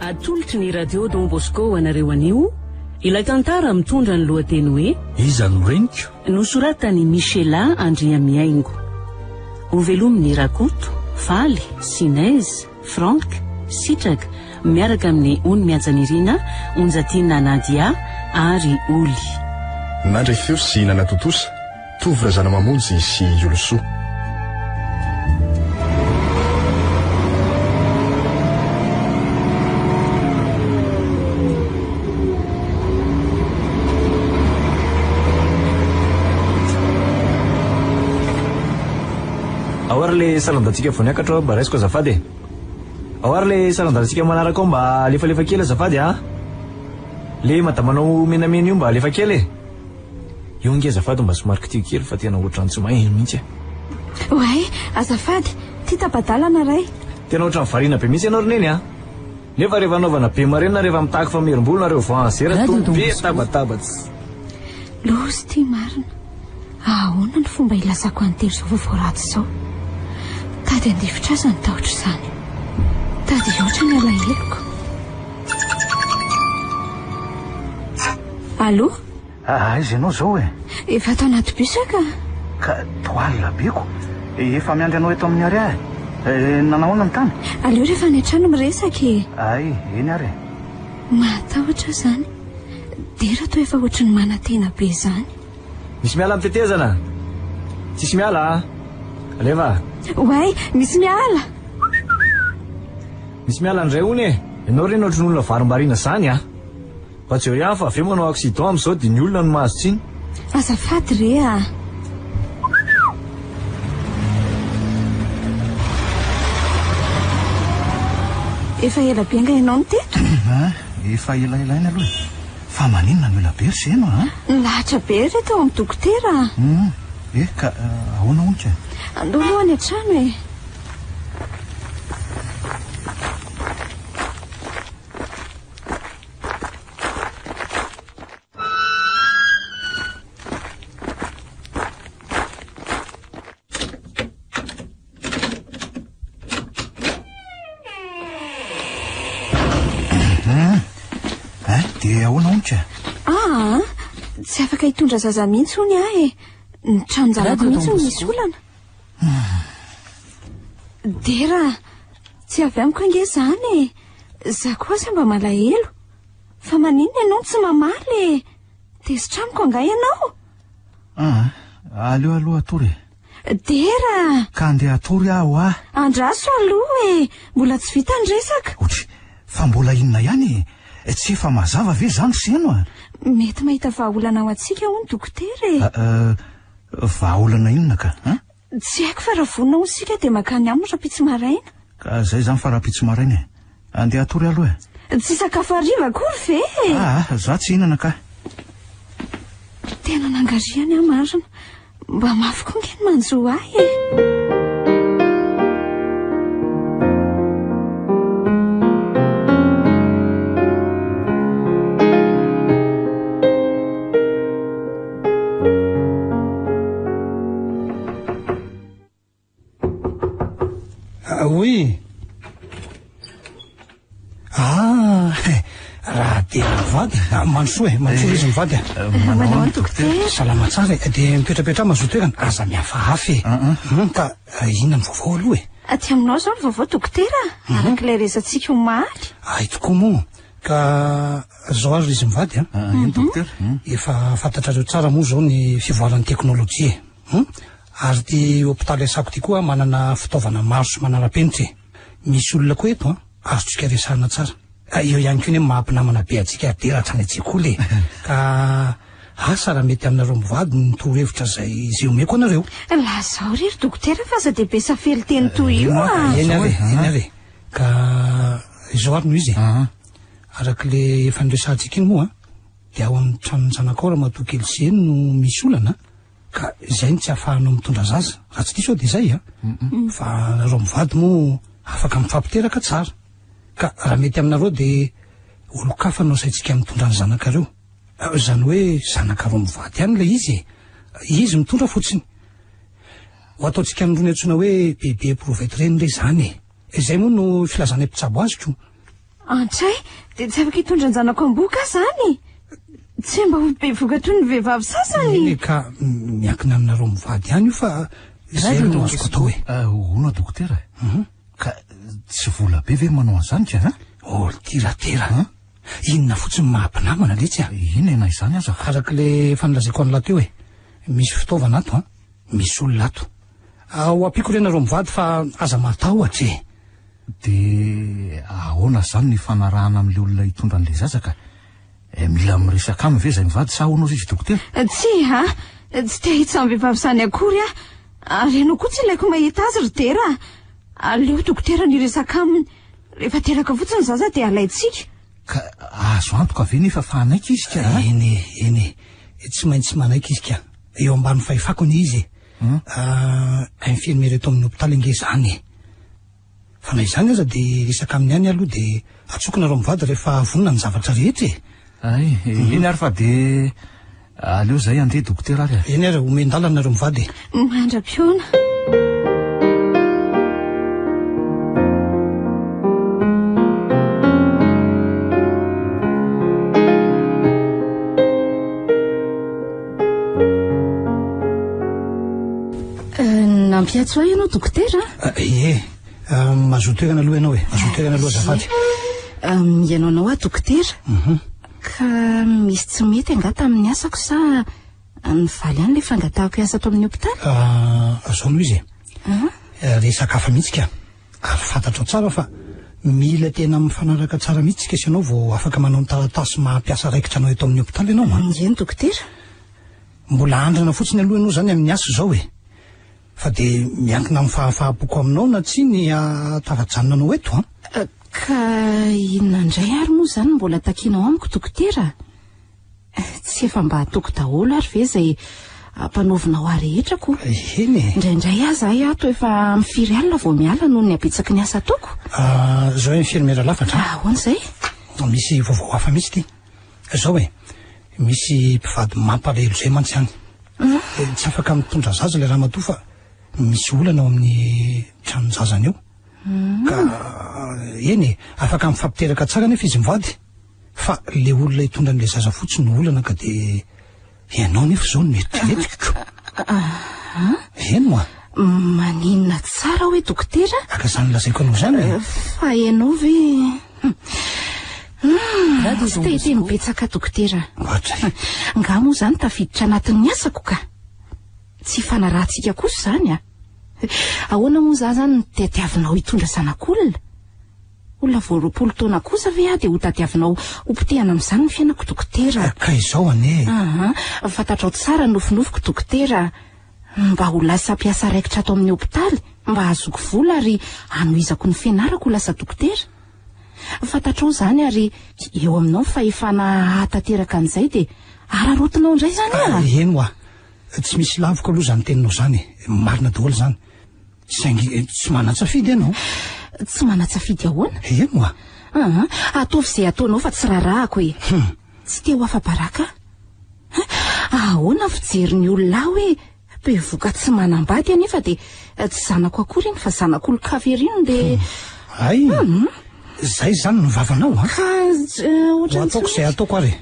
atolotry ny radio Don Bosco anareo anio ilay tantara mitondra ny lohateny hoe iza no reniko nosoratany Michela Andria Miaingo ho velominy Rakoto, Faly, Sinez, Frank, Sitraka miaraka amin'ny Ony Mianjanirina, Onjatina Nadia ary Oly. Nandray feo sy nanatotosa tovra zana mamonjy sy Olosoa. Awar le salandatsika voniakatra mba raisiko azafady. Awar le salandatsika manaraka ao mba alefa kely azafady ha. Le madamanao menamena io mba alefa kely. Io nge azafady mba somary kitio kely fa tena ohatrany tsy mahay mihitsy. Oay, azafady, ty tabadalana ray. Tena ohatrany varina be mihitsy ianao roneny ha. Nefa rehefa anaovana be marina rehefa mitaky famerim-bolo nareo voanzera to be tabatabatsy. Lozy ty marina. Ahoana ny fomba ilasako antelo zao vovoratsy zao. Tady andifitra aza ny tahotra izany. Tady oatra ny alahelo. Allô? Aiza ianao zao e? Efa atao anaty bisaka. Ka toalina beko. Efa miandry anao eto amin'ny ary nanahoana ny tany? Aleo rehefa any an-trano miresaka. Ay, eny ary. Matahotra zany. Dera to efa ohatry ny manantena be zany. Misy miala amin'ny tetezana. Tsisy miala. Aleva. Oay, misy miala. Misy miala andray hony e. Ianao reny ohatry ny olona varimbarina zany ha. Fa tsy eo fa avy manao accident amin'izao dia ny olona no mahazo tsiny. Azafady rea. Efa ela be nga ianao ny teto? Efa elaelaina aloha. Fa maninona no ela be ry zeno ha? Lahatra be reto amin'ny dokotera. Ka ahoana ontsy? Andao aloha any an-trano e. Dia ahoana ontsy? Tsy afaka hitondra zaza mihitsy hony aho e. Ny tranonjanako mihitsy no misy olana. Dera, tsy avy amiko ange zany e. Za koa sy mba malahelo. Fa maninona ianao tsy mamaly e. Tesitramiko angay ianao. Aleo aloha atory. Dera. Ka andeha atory aho ah. Andraso aloha e. Mbola tsy vita ny resaka. Otry, fa mbola inona ihany tsy efa mazava ve zany seno a? Mety mahita vahaolana ao antsika ho ny dokotera e. Vahaolana inona ka? Tsy haiko fa raha vonona ho sika dia makany aminy rapitsy maraina. Ka zay zany fa rapitsy maraina e. Andeha atory aloha e. Tsy sakafo hariva akory ve? Za tsy hinana ka. Tena nangariany aho marina. Mba mafy koa nge ny manjo ahy e. Oui. Raha dia mivady mansoa e, mansoa izy mivady. Manao any dokotera. Salama tsara e, dia mipetrapetra mazotoerana aza miafahafy e. Ka inona ny vaovao aloha e? Aty aminao zao ny vaovao dokotera. Arak'ilay resantsika omaly. Ay tokoa moa. Ka zao azo izy mivady dokotera. Efa fantatrareo tsara moa zao ny fivoaran'ny teknôlôjia. Ary ty hôpitaly asako ty koa manana fitaovana maro sy manara-penitra e. Misy olona koa eto azotsika resahana tsara. Io ihany koa ny mahampinamana be atsika dera hatrany an-tsekoly e. Ka asa raha mety aminareo mivady ny torohevitra zay zay omeko anareo. Lazao rery dokotera fa aza dia be safely teny toy io Eny ary. Ka izao ary no izy e. Arak'le efa niresahantsika iny moa dia ao amin'ny tranon'ny zanakao raha matoa kely seny no misy olana. Ka izay ny tsy ahafahanao mitondra zaza. Raha tsy diso dia izay fa nareo mivady moa afaka mifampiteraka tsara. Ka raha mety aminareo dia olo-kafanao saintsika mitondra ny zanakareo. Zany hoe zanakareo mivady ihany ilay izy e. Izy mitondra fotsiny. Ho ataontsika nirony antsona hoe bebe provetreny ilay zany e. Izay moa no filazana mpitsabo azoko. Antray dia tsy afaka hitondra ny zanako am-boka zany tsy mba ho be vokatry ny vehivavy sasany. Ka miankina aminareo mivady ihany io fa izay no azoko atao hoe ona dokotera ka tsy vola be ve manao an'izany ka oltiratera inona fotsiny mahampinamana letsy inona izany aza arak'le fanolazaiko an'la teo hoe misy fitaovana ato misy olona ato ao ampiko renareo mivady fa aza matahotra de ahoana zany ny fanarahana amin'le olona hitondra an'le zazaka mila miresaka aminy ve zay mivady sa ahoana izy dokotera tsy te hahitsy amin'ny vehivavy zany akory ary ianao koa tsy ilaiko mahita azy ry tera aleo dokotera ny resaka aminy rehefa teraka fotsiny zaza dia alaitsika ka azo antoka ve nefa fanaiky izy ka eny tsy maintsy manaiky izy ka eo ambany fahefako ny izy infirmier eto amin'ny hôpitaly nge zany fa na izany aza dia resaka amin'ny ihany aloha dia atsokona mivady rehefa vonona ny zavatra rehetra ay eny ary fa de aleo zay andeha dokotera ary eny ary omendalana nareo mivady mandram-piona. Nampiatso ahy ianao dokotera mazoto toerana aloha ianao mazoto toerana aloha azafady ianao anao dokotera ka misy tsy mety anga tamin'ny asako sa ny valy ihany le fangatahako asa ato amin'ny hôpitaly zao no izy resaka hafa mihitsy ka ary fantatrao tsara fa mila tena mifanaraka tsara mihitsy ka sy ianao vao afaka manao ny taratasy mampiasa raikitra anao eto amin'ny hôpitaly ianao eny dokotera mbola andrana fotsiny aloha ianao zany amin'ny asa zao fa dia miankina amin'ny fahafahapoko aminao na tsy ny tavajanonanao eto ka inona indray ary moa zany mbola takinao amiko dokotera tsy efa mba hatoko daholo ary ve zay ampanaovinao arehetrako eny indraindray aza ahy ato efa mifiry alina vao miala noho ny abetsaky ny asa atoko zao infirmiera lafatra ahoana zay misy vaovao hafa mihitsy ty zao misy mpivady mampalahelo zay mantsy any tsy afaka mitondra zaza le raha matoa fa misy olana ao amin'ny tranonjazany eo ka eny afaka mifampiteraka tsara nefa izy mivady fa le olona hitondra n'le zaza fotsiny olana ka dia ianao nefa zao noeritreretiko eny moa maninona tsara hoe dokotera aka zany lazaiko anao zany fa ianao ve tsy te mibetsaka dokotera nga moa zany tafiditra anatin'ny asako ka tsy fanarahantsika kosa zany ahoana moa za zany tetiavinao hitondra zanak'olona olona vao 20 taona kosa ve dia ho tadiavinao hopotehana amin'izany ny fiainako dokotera ka izao ane fantatrao tsara nofinofiko dokotera mba ho lasa mpiasa raikitra ato amin'ny hôpitaly mba azoko vola ary anohizako ny fianarako ho lasa dokotera fantatrao zany ary eo aminao ny fahefana hatateraka an'izay dia ararotinao indray zany eny moa tsy misy lavoko aloha zany teninao zany marina daholo zany saingy tsy manan-tsafidy ianao tsy manan-tsafidy ahoana eny moa ataovy izay ataonao fa tsy rarahako tsy te ho afa-baraka ahoana fijery ny olona hoe be voka tsy manambady anefa dia tsy zanako akory iny fa zanak'olon-kaverino dia ay zay zany no vavanao ataoko izay ataoko ary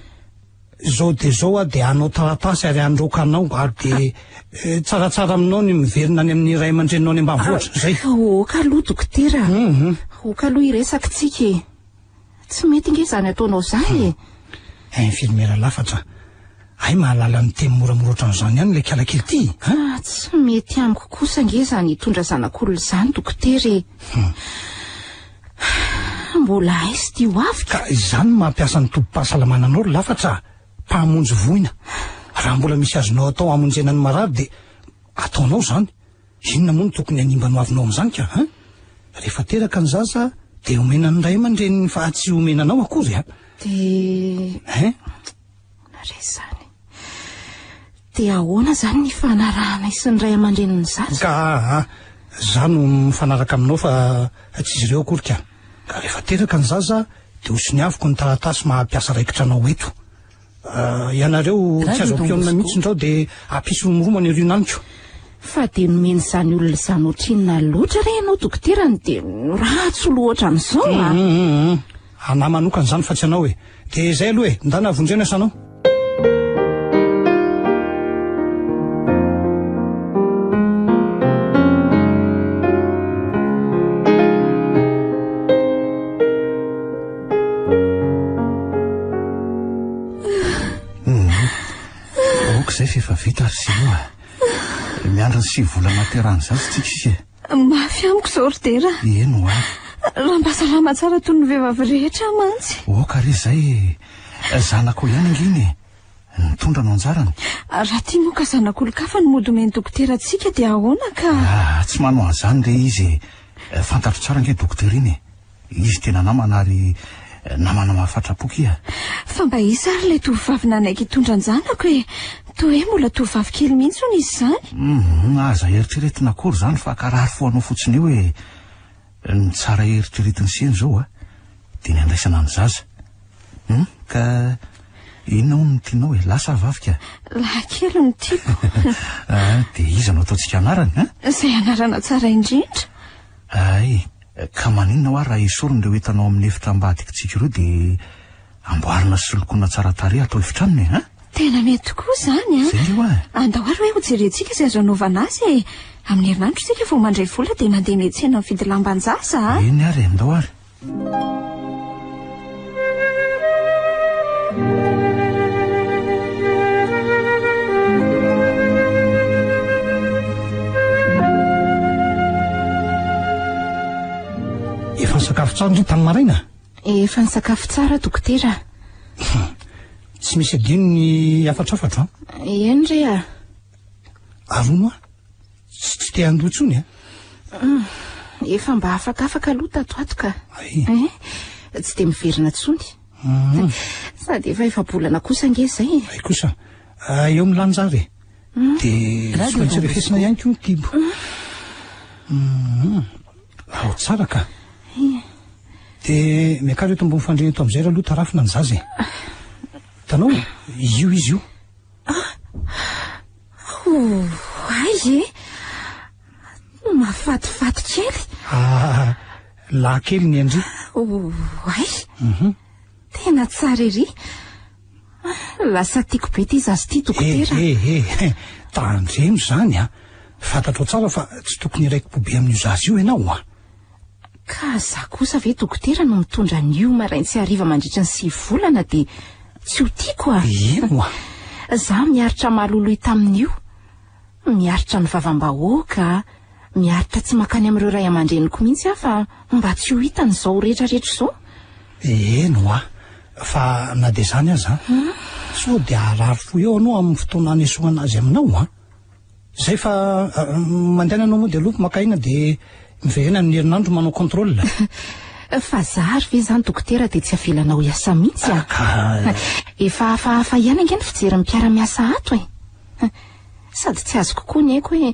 zao dia zao dia anao taratasy ary androka anao ary dia tsaratsara aminao ny miverina any amin'ny ray aman-drenao ny ambanivohitra zay oka aloha dokotera oka aloha iresaka tsika tsy mety nge zany ataonao zany infirmiera lafatra ay mahalala ny teny moramora ohatran'izany ihany le kalakely ty tsy mety amiko kosa nge zany hitondra zanak'olona zany dokotera mbola aisy ty ho avy ka izany mampiasa ny tompo-pahasalamana anao ry lafatra mpahamonjy voina raha mbola misy azonao atao hamonjena ny marary dia ataonao zany inona moa ny tokony hanimbanao avinao amin'izany ka rehefa teraka ny zaza dia omenany ray aman-dreny fa tsy omenanao akory dia narezany dia ahoana zany ny fanarahana isan'ny ray aman-dreniny zaza ka za no mifanaraka aminao fa tsy izy ireo akory ka rehefa teraka ny zaza dia osiny avoko ny taratasy mampiasa raikitra anao eto ianareo tsy azo ampiaonina mihitsy ndrao dia ampisy romoromana irionaniko fa dia nomeny zany olona zany ohatrinona loatra re ianao dokotera dia ratsy loatra amin'izao Ana manokana izany fa tsy anao hoe dia izay aloha hoe ndana vonjena sanao. Zay fefa vita ary sy loa miandriny 7 volana terana zany tsika isy mafy amiko zao ry tera. eno a raha mba salama tsara toy ny vehivavy rehetra mantsy. ka ry zay zanako ihany anginy nitondra no anjarany. Raha tia moa ka zanak'olon-kafa ny modome ny dokotera atsika dia ahoana ka tsy manao an'izany le izy fantatro tsara nge dokotera iny izy tena namana ary namana mahafatrapoky ia. fa mba isa ary le tovovavy nanaiky hitondra ny zanako hoe toa hoe mbola tovovavy kely mihitsy hono izy zany. aza eritreretina akory zany fa karary foanao fotsiny eo hoe ny tsara eritreretiny seny zao a dia ny andraisana ny zaza ka inona ho ny tianao hoe lasa vavika laha-kely ny tiako. dia iza no ataontsika anarany izay anarana tsara indrindra. ay ka maninona ho raha isorony le hoentanao amin'ny efitra ambadikitsika ireo dia amboarina sy lokoina tsara tarehy atao efitranony tena mety tokoa zany zay io andao ary hoe ho jerentsika izay azo anaovana azy amin'ny herinandro tsika vao mandray vola dia mandeha ny etsena mividy lambanjasa eny ary andao ary. efa nisakafo tsara indray tamin'ny maraina. Efa nisakafo tsara dokotera. tsy misy adino ny afatrafatra eny re arono tsy te handoa tsony efa mba afakafaka aloha tatoatoka. tsy de miverina tsony sady efa bolana kosa nge zay ay kosa eo milanjary dia soantsy refesina ihany ko ny tibo ao tsara ka dia miakary eto ambony fandreny eto amin'izay raha aloha tarafina ny zaza tanao io izy io ay mafatifaty kely laha kely ny andry ay tena tsara ery lasa tiako be ty zazy ty dokotera. tandremo zany fantatro tsara fa tsy tokony iraiki-po be amin'io zazy io ianao ka za kosa ve dokotera no mitondra n'io maraintsy hariva mandritra ny 7 volana dia tsy ho tiako eno za miaritra maloloy tamin'io miaritra ny vavam-bahoaka miaritra tsy makany amin'ireo ray aman-dreniko mihitsy fa mba tsy ho hitany izao rehetrarehetra izao. eno fa na dia zany aza sao dia arary fo eo anao amin'ny fotoana anesoana azy aminao zay fa mandehananao moa dia aloha makaina dia miverena ny herinandro manao contrôle. fa zary ve zany dokotera dia tsy avelanao hiasa mihitsy efa hafahafa ihany ange ny fijery mpiara-miasa ato sady tsy azo kokoa ny haiko hoe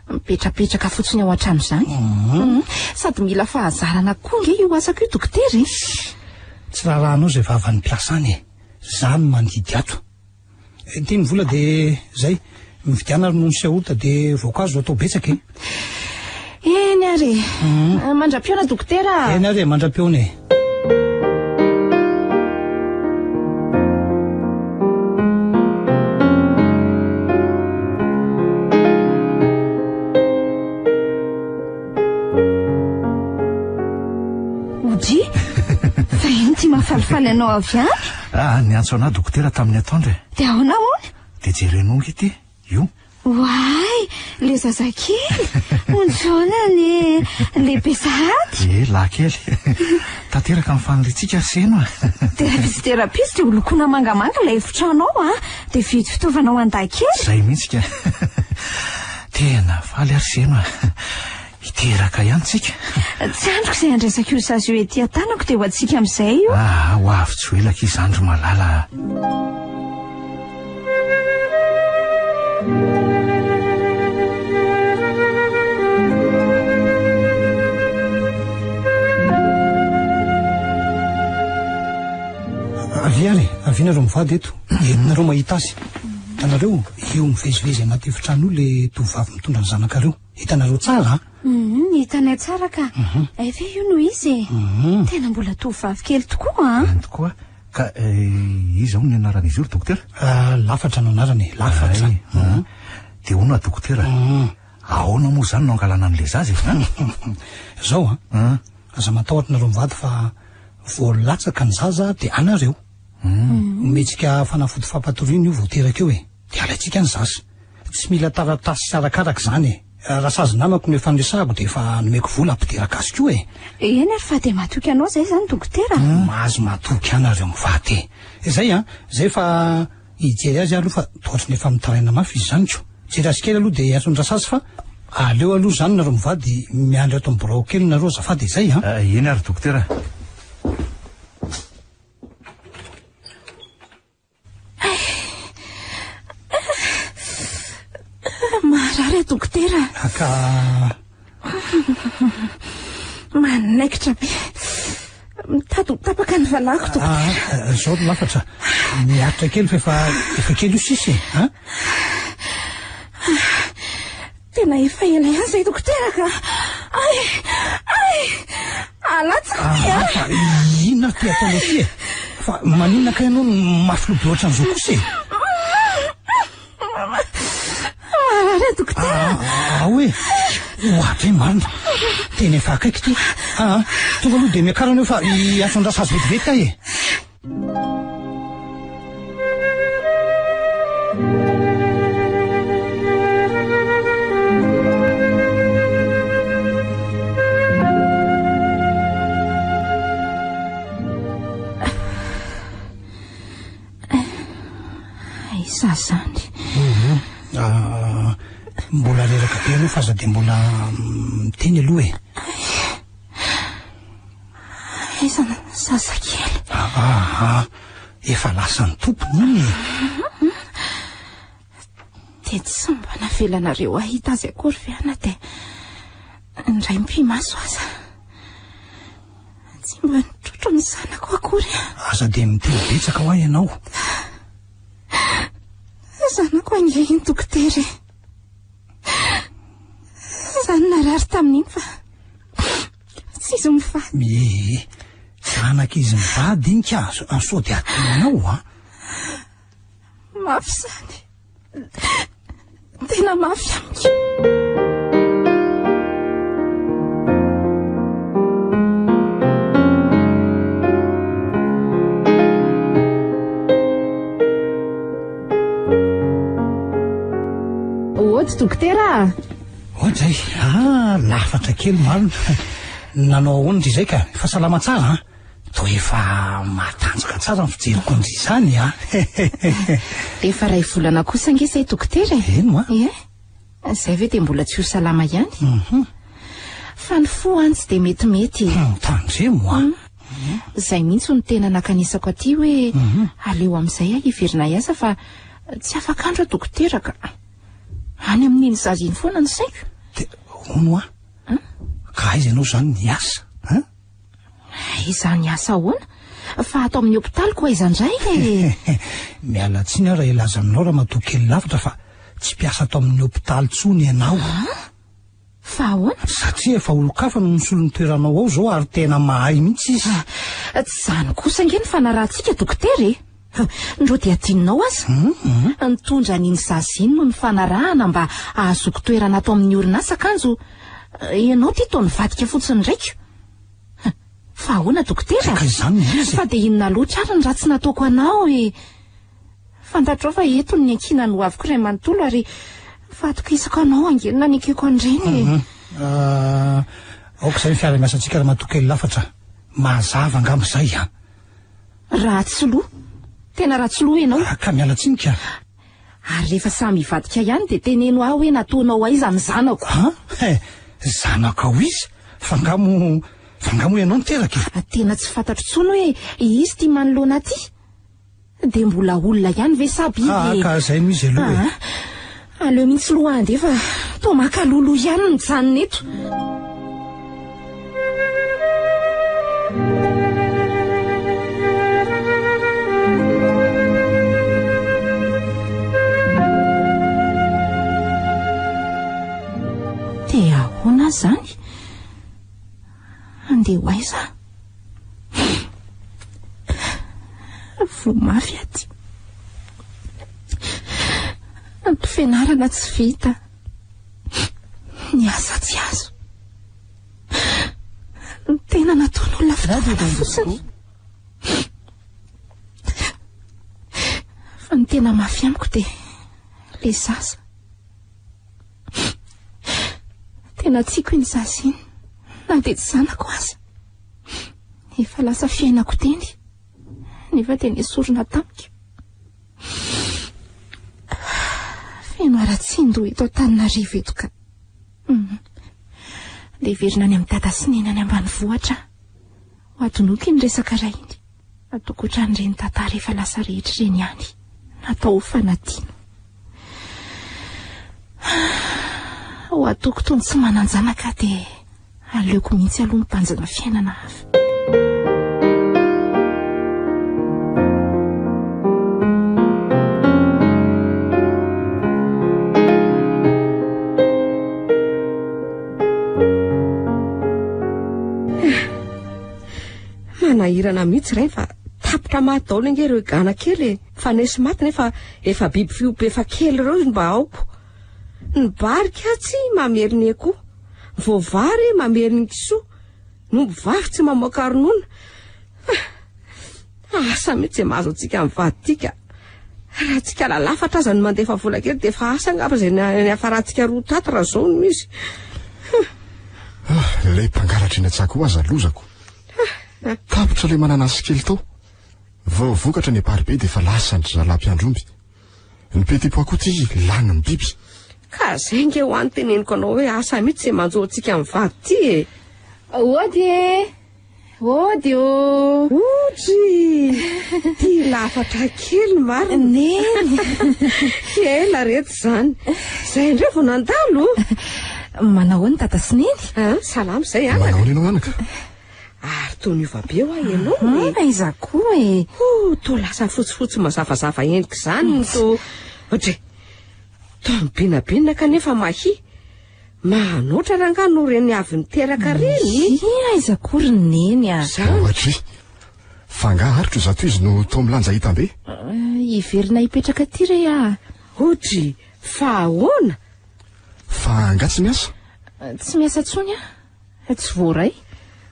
mipetrapetraka fotsiny ao an-trano zany sady mila fahazarana koa nge io asako io dokotera tsy rahanao zay vavan'ny mpiasa any za no mandidy ato dia mivola dia zay mividiana ronono sy yaorta dia voankazo atao betsaka eny ary mandra-piona dokotera. eny ary mandra-piona ody fa iny ty mahafalifaly anao avy any ny antso anahy dokotera tamin'ny ataondra dia ahoana moa dia jerenao ity io Wai, le zazakely onjona ny lehibe sahady lakely tanteraka amin'ny faniritsika seno dia fisioterapiste holokona mangamanga ilay efitranao dia vidy fitaovana ao an-dakely zay mihitsika tena faly ary seno hiteraka ihany tsika tsy androko izay andraisaka io zazy io ety an-tanako dia ho antsika amin'izay io ho avy tsy ho elaka izy andro malala aviary avianareo mivady eto enonareo mahita azy hitanareo io mivezivezy anaty efitrano io le tovovavy mitondra ny zanakareo hitanareo tsara Hitanay tsara ka efa io no izy tena mbola tovavy kely tokoa tokoa ka izao ny anaran'izy io ry dokotera lafatra no anarany lafatra dia hono dokotera ahoana moa zany no angalana an'le zazy zao aza matahotra nareo mivady fa voalatsaka ny zaza dia anareo ometsika fanafody fampatoriana io voateraka eo dia alaitsika ny zaza tsy mila taratasy sarakaraka zany raha sazy namako no efa niresahako dia efa nomeko vola ampidiraka azy koa eny ary fa dia matoky anao zay zany dokotera mahazo matoky anareo mivady zay zay fa hijery azy aloha fa tohatry ny efa mitaraina mafy izy zany ko jery azy kely aloha dia antony rasazy fa aleo aloha zany nareo mivady miandry ato amborao kely nareo azafady zay eny ary dokotera marary dokotera ka manaikitra be mitadotapaka ny valako dokotera zao no lafatra miaritra kely fa efa kely io sisy tena efa ela ihany zay dokotera ka alatsaka inona ty ataonao ty fa maninona ka ianao mafy lobe ohatran'izao kosa marary dokotera hoe ohatra marina tena efa akaiky ty tonga aloha dia miakarana eo fa hiatrony-drasa azy vetivety ka zany mbola reraka be aloha fa aza dia mbola miteny aloha izana zazakely efa lasa ny tompony iny dia tsy mba navelanareo ahita azy akory veana dia indray mpimaso aza tsy mba nitrotro ny zanako akory aza dia miteny betsaka ho ahy ianao zanako angehiny dokotera zany narary tamin'iny fa tsy izy mivady zanaka izy mivady iny ka sao dia atenanao mafy zany tena mafy amiko dokotera ohatray lafatra kely marina nanao ahoana ry zay ka efa salama tsara to efa matanjaka tsara ny fijeriko ndry izany efa ray volana kosa nge zay dokotera eno zay ve dia mbola tsy ho salama ihany fa ny fo any tsy dia metimety tandremo zay mihitsy ny tena nakanisako aty hoe aleo amin'izay hiverina iasa fa tsy afaka andro dokotera ka any amin'iny zaza iny foana ny saiko dia ono ka aiza ianao zany niasa izany asa ahoana fa ato amin'ny hopitaly koa izandray miala tsiny raha ilaza aminao raha matoky kely lavitra fa tsy mpiasa ato amin'ny hopitaly tsony ianao fa ahoana satria efa olo-kafa no misolo ny toeranao ao zao ary tena mahay mihitsy izy tsy zany kosa nge ny fanarahantsika dokotera ndro dia tininao aza nitondra n'iny zaza iny no ny fanarahana mba ahazoko toerana ato amin'ny orinasa akanjo ianao ty to nivadika fotsiny ndraika fa ahoana dokotera fa dia inona loatra ary ny ratsy nataoko anao fantatrao fa eto ny ankina no aviko ray manontolo ary fatokisako anao angelina ny akeko andreny aoka izay fiara-miasa antsika raha matoky kely lafatra mazava angamba izay raha tsy loha tena raha tsy loha ianao ka miala tsinika ary rehefa samy hivadika ihany dia teneno aho hoe nataonao aiza ny zanako zanako ao izy fangamo ianao niteraka tena tsy fantatro tsony hoe izy ty manoloana aty dia mbola olona ihany ve saby ka zay no izy aloha aleo mihitsy loha andefa to makalolo ihany ny janona eto dia ahoana azy zany andeha ho aiza vomafy aty ampifianarana tsy vita ny asa tsy azo ny tena nataon'olona fitaovana fotsiny fa ny tena mafy amiko dia le zaza tena tiako iny zaza iny na dia tsy zanako aza efa lasa fiainako teny nefa dia nesorona tamiko feno ara-tsindo eto Antananarivo eto ka dia verina any amin'ny dada sy neny any ambanivohitra ho adonoky ny resaka ray iny ataoko ohatran'ireny tantara efa lasa rehetra ireny ihany natao fanadino ho ataoko toy ny tsy manan-janaka dia aleoko mihitsy aloha mitanjana fiainana hafa manahirana mihitsy ray fa tapitra maty daholo ange ireo gana kely fa nesy maty nefa efa biby fiompy efa kely ireo mba aoko ny barika tsy mameriny akoho voavary mameriny kisoa nombo vavy tsy mamoaka ronono asa mihitsy mahazo antsika mivadika raha tsika lalafatra aza ny mandefa vola kely dia efa asa ngapa izay ny afarahantsika roa tato raha zao no misy ilay mpangalatra eny an-tsako aza lozako tapitra ilay mananasy kely tao vao vokatra ny aparibe dia efa lasandry zalampy-andromby ny petipo akoho ty lany ny biby ka zay nge ho any teneniko anao hoe asa mihitsy izay manjo antsika mivady ty e ody o otry ty lafatra kely mariny ela reto zany zay indreo vao nandalo manao ny tata sy neny salama zay manao ny anao anaka ary toy ny ova be ho a ianao aiza koa e to lasa fotsifotsy mazavazava endrika izany to ohatra to mibinabinina kanefa mahi manoatra raha nga no reny avy niteraka reny aiza kory ny neny ohatry fa nga aritro zato izy no to milanja hitam-be iverina hipetraka ty re ohatra fa ahoana fa nga tsy miasa tsy miasa tsony tsy voaray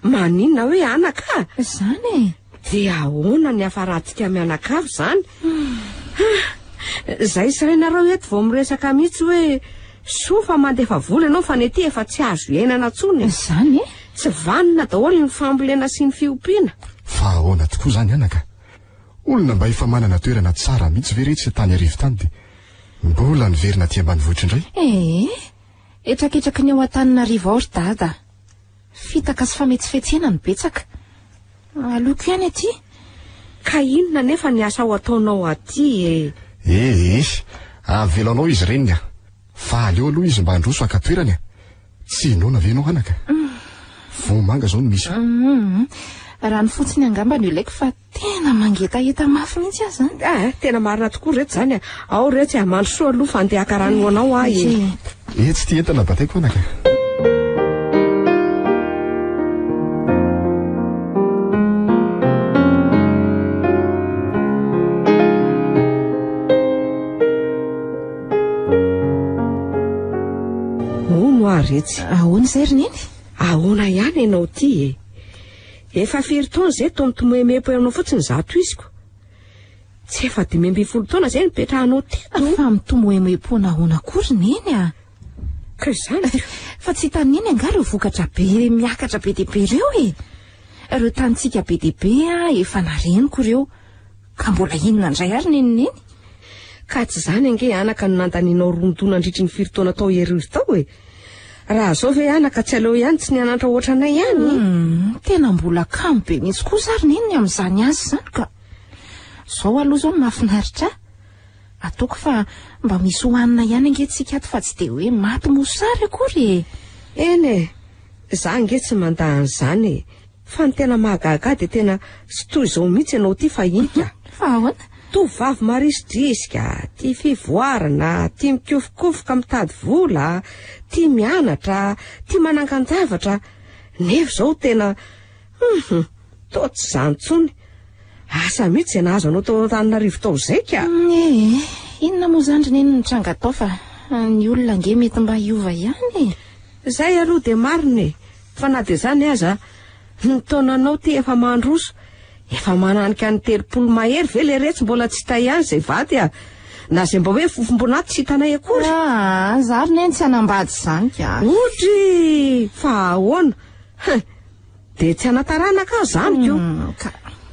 maninona hoe anaka zany e dia ahoana ny afarahantsika mianakavy zany zay sy renareo eto vao miresaka mihitsy hoe soa fa mandefa vola ianao fa nety efa tsy azo iainana tsony zany e tsy vanina daholo ny fambolena sy ny fiompiana fa ahoana tokoa zany anaka olona mba efa manana toerana tsara mihitsy ve retsy tany arivo tany dia mbola niverina ty ambanivohitra indray etraketraky ny ao Antananarivo ao ry dada fitaka sy fametsifetsena ny betsaka aloko ihany aty ka inona nefa ny asa ho ataonao aty avelanao izy reniny fa aleo aloha izy mba handroso aka-toerany tsy inona ve anao anaka vomanga zao no misy raha ny fotsiny angamba ny ilaiko fa tena mangetaeta mafy mihitsy azy zany tena marina tokoa reto zany ao retsy amandro soa aloha fa andeha akarano anao tsy ty entana bataiko anaka retsy ahoana zay ry neny ahoana ihany ianao ty efa firy taona zay to mitomoemempo anao fotsiny zato iziko tsy efa 5 taona zay nipetrahanao teto fa mitomoemem-pona ahoana kory neny ka zany fa tsy hitany neny anga reo vokatra be miakatra be dehibe ireo ireo tanitsika be dehibe efa nareniko ireo ka mbola inona indray ary neny ka tsy zany ange anaka no nandanianao ronontona andritry ny 4 taona tao erizy tao raha zao ve anaka tsy aleo ihany tsy nianatra ohatra anay ihany tena mbola kamo be mihitsy kosa ary neny amin'izany azy zany ka zao aloha zao mahafinaritra ataoko fa mba misy hohanina ihany ange tsika ato fa tsy dia hoe maty mosary akory eny za nge tsy mandahany zany fa ny tena mahagaga dia tena sy toy izao mihitsy ianao ty fa ika fa ahoana tovavy marisodrisika, tia fivoarana, tia mikofikofoka mitady vola, tia mianatra, tia manangan-javatra. Nefa zao tena toa tsy izany tsony. Asa mihitsy izay nahazo anao tao Antananarivo tao izay ka. Inona moa zany ry neny nitranga tao fa ny olona nge mety mba hiova ihany. Izay aloha dia marina fa na dia izany aza ny taonanao ty efa mandroso, efa mananika ny 30 mahery ve le retsy mbola tsy hita ihany izay vady na izay mba hoe fofom-bonaty tsy hitanay akory. Za ry neny tsy hanambady izany ka. Otry fa ahoana dia tsy hanatarana ka zany ko.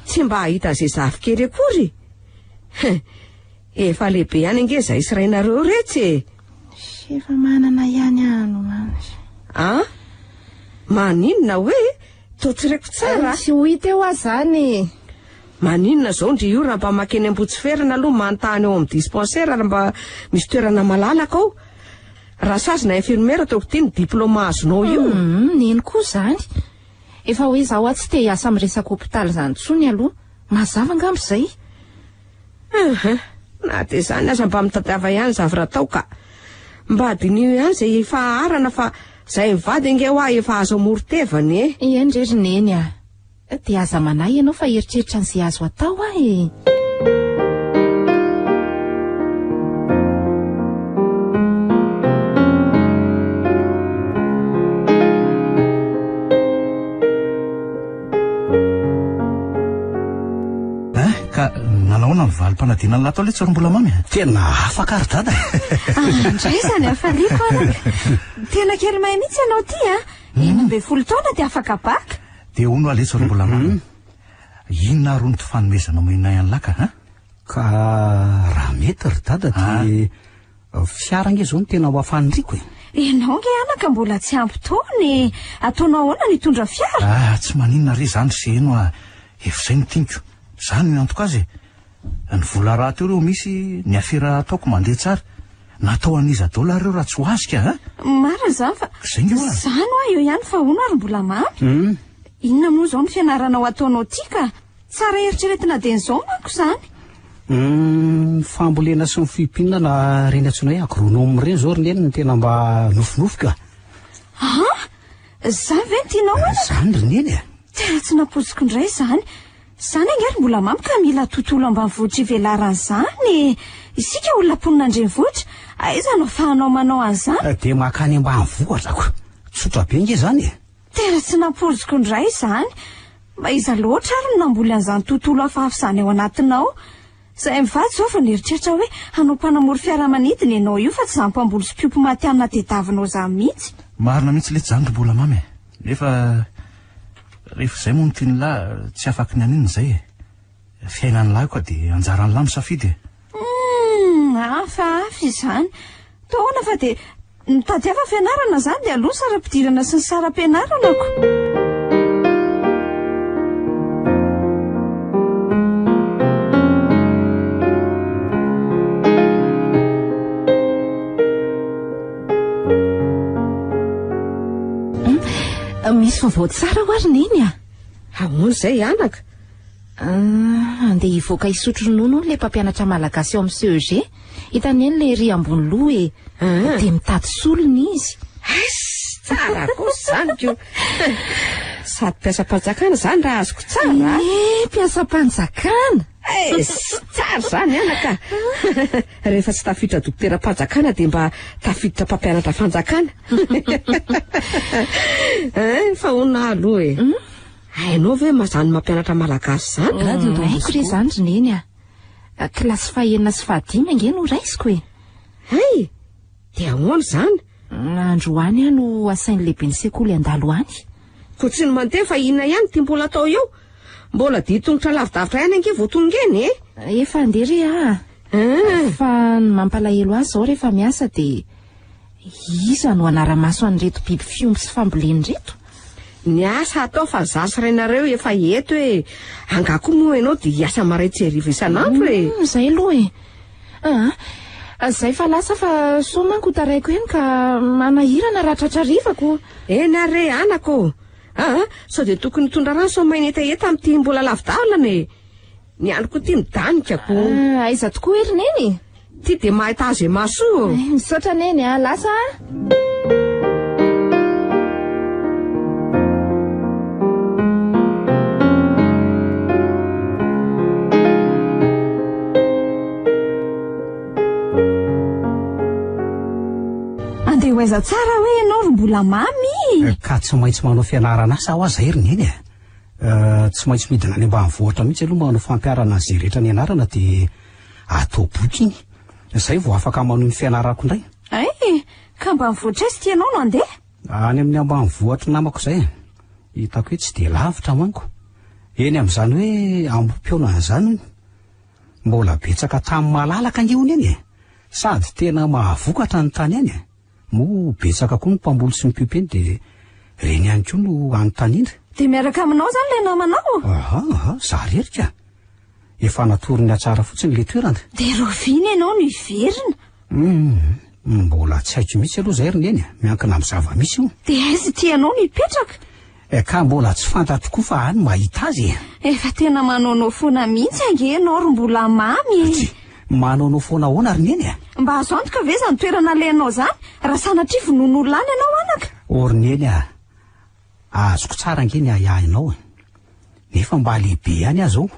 Tsy mba hahita izay zafikely akory. Efa lehibe ihany ange izay sirainareo retsy. Efa manana ihany ano. Maninona hoe toa tsy reko tsara. Tsy ho hita eo azany. Maninona zao ndry io raha mba makeny Ambotsiferana aloha manontany ao amin'ny dispensaire raha mba misy toerana malalaka ao. Raha sazina infirmiera toko ty ny diplôma azonao io. Neny koa zany. Efa hoe zaho tsy te hiasa amin'ny resaka hopitaly zany tsony aloha. Mazava angamba izay. Na dia izany aza mba mitadiava ihany zavatra tao ka. Mba adinio ihany izay efa arana fa izay mivady ange ho ahy efa azo amorotevany Endrery neny dia aza manahy ianao fa eritreritra an'izay azo atao Ka nanaona mivalim-panadina ny latao le tsorombolamamy tena afaka ary dada. Andray izany afaliako tena kely mahay mihitsy ianao ty 12 taona dia afaka baka. dia hono ale tsorombolamamy inona ro ny tofanomezana moinay any laka ka raha mety ry dada dia fiara nge zao ny tena ho afaniriko Ianao nge anaka mbola tsy ampy taony. Ataonao ahoana ny tondra fiara? Tsy maninona re zany se eno efa izay ny tiniko. Zany ny antoko azy ny vola raha teo reo misy ny afera ataoko mandeha tsara. Natao $20 reo raha tsy ho azika Mara zany fa zany ho eo ihany fa hono ary mbola mamy. Inona moa zao ny fianaranao ataonao tika? Tsara eritreretina dia n'izao manko zany. Fambolena sy ny fimpinana reny antsoina hoe agronome reny zao ry neny ny tena mba nofinofika. Zany ve ny tianao Zany ry neny Tena tsy napotsiko indray zany. Zany angary mbola mamy ka mila tontolo ambanivohitra ivelarana zany. Isika olona mponina andrenivohitra, aiza no afahanao manao an'izany? Dia makany ambanivohitra tsotra be nge zany Tena tsy napotsiko indray zany. Mba iza loatra ary no namboly an'izany tontolo hafahafa izany ao anatinao. Izay mivady zao fa nieritreritra hoe hanao mpanamory fiaramanidina ianao io fa tsy izany mpamboly sy mpiompy matianina tediavinao izany mihitsy. Marina mihitsy lety zany ry mbola mamy. Nefa rehefa izay moa ny tiany lahy tsy afaka ny anina izay fiainany lahy koa dia anjarany lahy misafidy hafahafa izany. Taona fa dia mitady hafa fianarana zany dia aloha saram-pidirana sy ny saram-pianaranako. Misy vaovao tsara ho ary neny Ahoana izay anaka? Andeha hivoaka hisotro ronono le mpampianatra malagasy ao amin'ny CEG. Hitany eny le ry ambony loha dia mitady solony izy. Tsara kosa zany ko. Sady mpiasa-panjakana zany raha azoko tsara. Mpiasa-panjakana? Tsara zany anaka. Rehefa tsy tafiditra dokotera-panjakana dia mba tafiditra mpampianatra fanjakana. Fa hono aloha hainao ve mazany mampianatra malagasy zany? Raiko re zany ry neny kilasy 5 sy 5 ange no raisiko dia ahoana zany? Androany no asainy lehibe ny sekoly andalo any. Ko tsy ny mandeha fa inona ihany ty mbola atao eo? Mbola dia tongotra lavidavitra ihany ange vao tongeny Efa andeha re fa ny mampalahelo azy zao rehefa miasa dia iza no anara-maso an'ireto biby fiompy sy famboleny reto? Ny asa atao fa zasy renareo efa eto angako moa ianao dia hiasa maraitsy hariva isan'andro Zay aloha zay fa lasa fa so manko taraiko eny ka manahirana raha tratrarivako. Eny are anako sao dia tokony hitondra rano so mainy etaeta amin'ity mbola lavidavina ny androko ty midanikako aiza tokoa erineny ty de mahita azy masoa misaotra neny a lasa andeha ho aiza tsara hoe ianao ry mbola mamy ka tsy maintsy manao fianarana asa ho aza heriny eny tsy maintsy midina any ambanivohitra mihitsy aloha manao fampiarana zay rehetra ny anarana dia atao boky iny izay vao afaka manohy ny fianarako indray ka ambanivohitra sy tianao no andeha any amin'ny ambanivohitra namako izay hitako hoe tsy dia lavitra manko eny amin'izany hoe ambom-piona an'izany mbola betsaka tamin'ny malalaka angeony eny sady tena mahavokatra ny tany eny mo betsaka koa ny mpamboly sy ny piopeny dia reny ihany koa no anontaniana dia miaraka aminao izany ilay namanao za rerika efa natory ny atsara fotsiny le toerana dia rovina ianao no iverina mbola tsy haiko mihitsy aloha zay riny eny miankina amin'ny zava-misy io dia aizy tianao no hipetraka ka mbola tsy fanta tokoa fa any mahita azy efa tena manaonao foana mihitsy ange ianao ry mbola mamy manaonao foana ahoana riny eny mba azo antoka ve zany toerana leanao zany raha sanatria vonon'olona any ianao anaka oriny eny azoko tsara angeny iahinao nefa mba lehibe ihany azo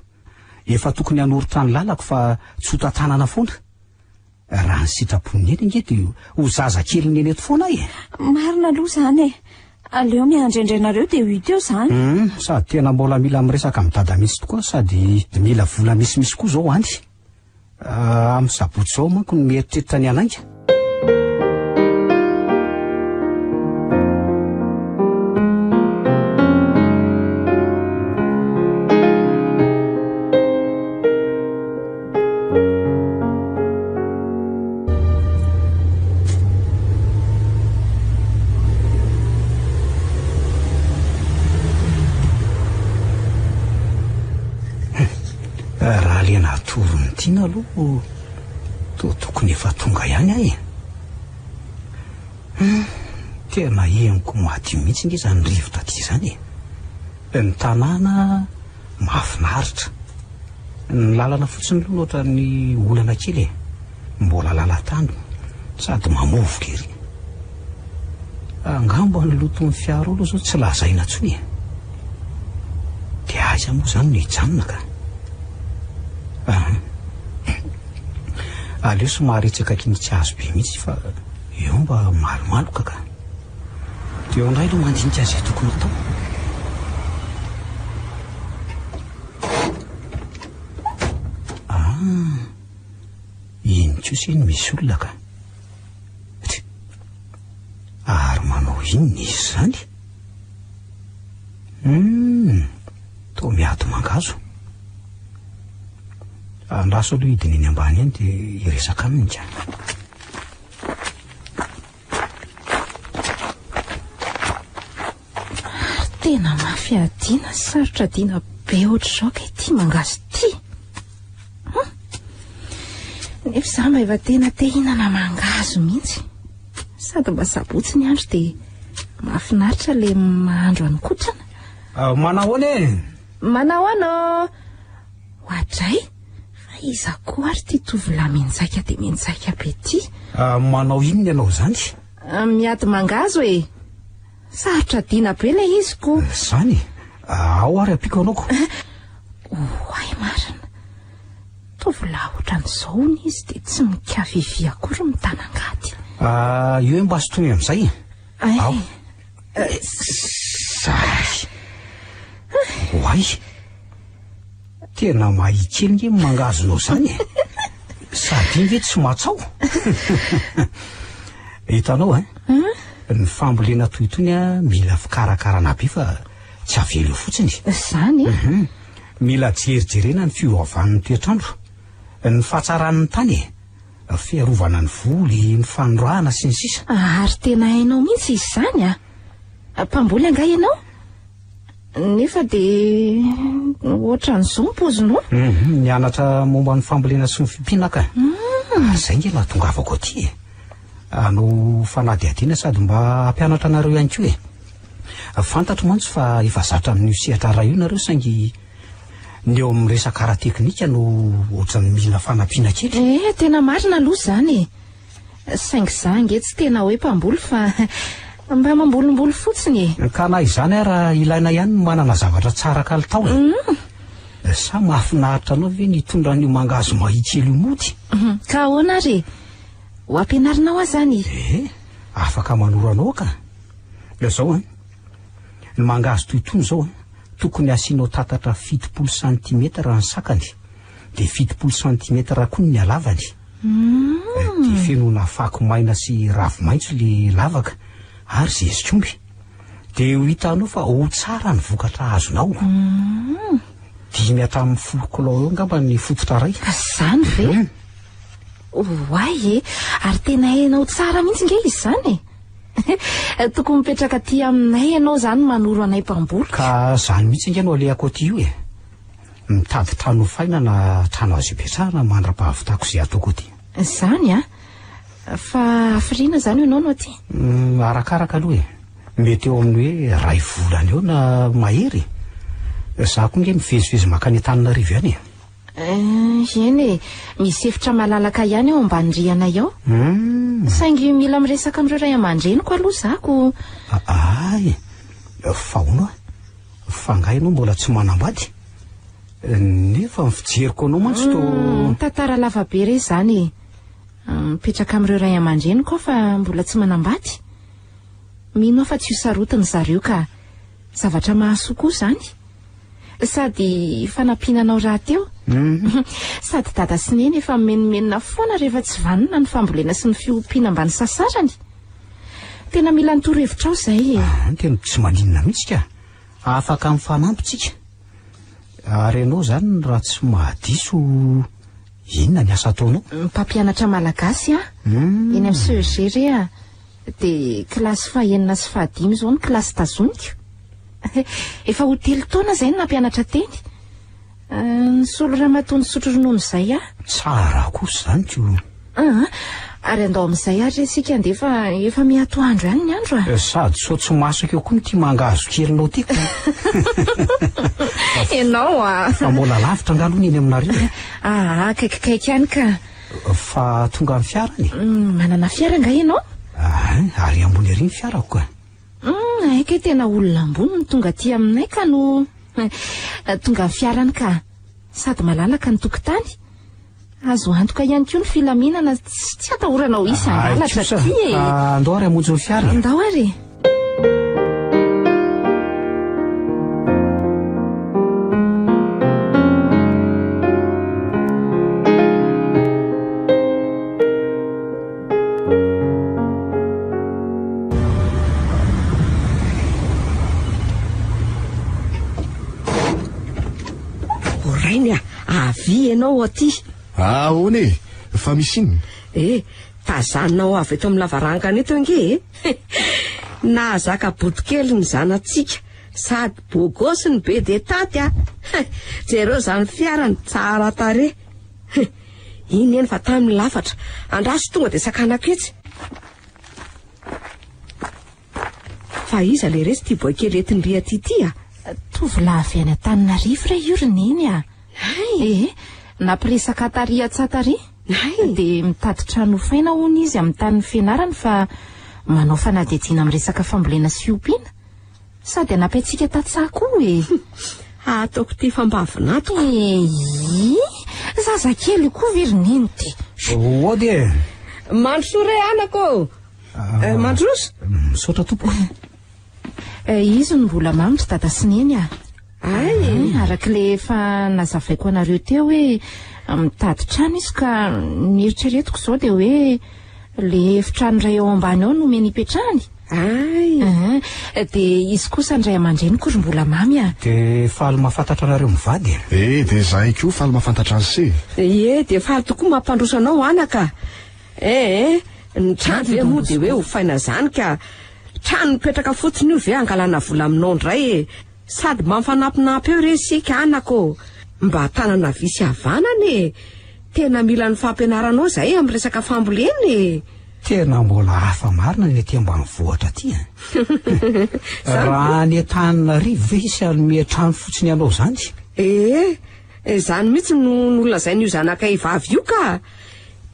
efa tokony hanoritra ny lalako fa tsy ho tantanana foana raha ny sitraponiny eny ange dia ho zaza kely ny eny eto foana marina aloha zany aleo miandrendrainareo dia ho hita eo zany sady tena mbola mila miresaka amin'ny dada misy tokoa sady mila vola misimisy koa zao any amin'ny sabotsy zao manko no mieritreritra ny anainga raha le natorony tiana aloha tokony efa tonga ihany tena henoko madio mihitsy nge zany rivotra ty zany ny tanàna mahafinaritra ny lalana fotsiny aloha loatra ny olana kely mbola lalatany sady mamovoka ery angambo ny loton'ny fiara aloha zao tsy lazaina tsony dia aiza moa zany no hijanona ka aleo somary etsaka kinitsy azo be mihitsy fa eo mba malomaloka ka dia eo indray aloha mandinika azay tokony atao iny kosa iny misy olona ka ary manao inona izy zany to miady mangazo andraso aloha hidiny eny ambany any dia iresaka aminy ka tena mafiadiana sarotra diana be ohatr'izao ka ity mangazo ty nefa za mba efa tena te hinana mangazo mihitsy sady mba sabotsy ny andro dia mahafinaritra le mahandro anykotrana manao ane manao ano hoadray fa iza koa ary ty tovolahy menjaika dia menjaika be ty manao inony ianao zany miady mangazo sarotra diana be le izy ko zany ao ary apiko anaoko ay marina tovolahy ohatran'izao ny izy dia tsy mikavivy akory mitanangady io mba sotony amin'izay ao zay hoay tena mahikely nge mangazonao zany sady iny ve tsy matsao hitanao ny fambolena toytony mila fikarakarana be fa tsy avelo fotsiny zany mila jerijerena ny fioavan'ny toetrandro ny fahatsaran'ny tany fiarovana ny voly ny fanoroahana sy ny sisa ary tena hainao mihitsy izy zany mpamboly anga ianao nefa dia ohatran'izao mpozinao mianatra momba ny fambolena sy ny fimpinaka ary zay nge mahatongavako aty no fanady adiana sady mba hampianatra anareo ihany koa fantatro mantsy fa efa zatra amin'io sehatra ray io nareo saingy ny eo amin'ny resaka ara-teknika no ohatrany mihina fanampiana kely. Tena marina aloha zany saingy zange tsy tena hoe mpamboly fa mba mambolomboly fotsiny. Ka na izany ara ilaina ihany no manana zavatra tsara kalitao. Sa mahafinaritra anao ve nitondra an'io mangahazo mahitsy ely mody? Ka ahoana re ho ampianarinao aho zany? Afaka manoranao ka. Zao ny mangahazo toytony zao tokony asianao tatatra 70 cm ny sakany dia 70 cm koa ny halavany. Dia fenona fako maina sy ravi-maitso le lavaka ary zezitr'omby. Dia ho hitanao fa ho tsara ny vokatra azonao. 510 kilao eo angamba ny fototra ray. Zany ve? Oay ary tena hainao tsara mihitsy nge izy zany tokony mipetraka aty aminay ianao zany manoro anay mpamboly. Ka zany mihitsy nge no alehako aty io mitady trano faina na trano azo ipetrahana mandra-pahavitako izay ataoko aty. Zany fa firina zany ianao no aty? Arakaraka aloha mety eo amin'ny hoe 2 volana eo na mahery. Za koa nge mivezivezy makany Antananarivo ihany. Eny misy efitra malalaka ihany ao ambany-drianay ao. Saingy mila miresaka amin'ireo ray aman-dreniko aloha zako. Ay fa hono fangahy ianao mbola tsy manambady nefa mifijeriko anao mantsy to tantara lavabe re zany mipetraka amin'ireo ray aman-dreniko fa mbola tsy manambady. Mino fa tsy ho sarotiny zareo ka zavatra mahasoa koa zany sady fanampinanao raha teo. Sady dada sy neny efa menomenona foana rehefa tsy vanona ny fambolena sy ny fiompiana ambany sasarany. Tena mila nitoro-hevitra ao zay. Tena tsy maninona mihitsy ka afaka mifanampitsika. Ary ianao zany raha tsy mahadiso inona ny asa ataonao? Mpampianatra malagasy eny amin'ny CEG dia kilasy fahaenina sy fahadimy zao ny kilasy tazoniko. Efa ho 3 taona zay no nampianatra teny. Nisolo ramatoa nisotro ronono izay tsara kosa zany ko. Ary andao amin'izay ary isika ndefa efa miatoandro ihany ny andro sady so tsy masaka eo koa ty mangahazo kelinao ty ianao fa mbola lavitra angalo niny aminareo. Kaikikaiky ihany ka. Fa tonga amin'ny fiarany? Manana fiara nga ianao? Ary ambony ary ny fiarako ka. Aika tena olona ambony ny tonga aty aminay ka no tonga amin'ny fiarany ka sady malalaka ny tokotany. Azo antoka ihany koa ny filaminana tsy atahoranao isa angalatra ty andao ary hamonjy ny fiara. Andao ary. Avy ianao aty. Ahoana fa misy inona? Tazanao avy eto amin'ny lavarangana eto nge nazaka botikely ny zanatsika sady bogosy ny be de taty jereo zany fiarany tsara tare. Iny eny fa tamin'ny lafatra andraso tonga de sakanako etsy. Fa iza le resy ty boikely etiny aty tovolahy any Antananarivo re io roneny nampiresaka taria tsatary dia mitady trano faina hono izy amin'ny tany fianarany fa manao fanadihadiana amin'ny resaka fambolena sy fiompiana sady nampiantsika tatsaha koa ataoko ty fambavinato zazakely koa vironeny ty ode mandrosore anako mandroso misaotra tompo. Izy no mbola mamotry dada sy neny arak'le efa nazavaiko anareo teo hoe mitady trano izy ka nieritreretiko zao dia hoe le efitrano ray ao ambany ao no meny ipetrahany. Dia izy kosa ndray aman-dreny kory mbola mamy dia faly mahafantatra anareo mivady. Dia zahay koa faly mahafantatra azy dia faly tokoa mampandroso anao anaka. Ny trano ve moa dia hoe ho faina zany ka trano mipetraka fotsiny io ve angalana vola aminao ndray sady mampifanampinampy eo re sika anako mba tanana visy havanany tena mila ny fampianaranao zay amin'ny resaka famboleny. Tena mbola hafa marina ny aty ambany vohatra aty raha ny Antananarivo ve isy anome trano fotsiny anao zany? Zany mihitsy nolazain'io zanaka ivavy io ka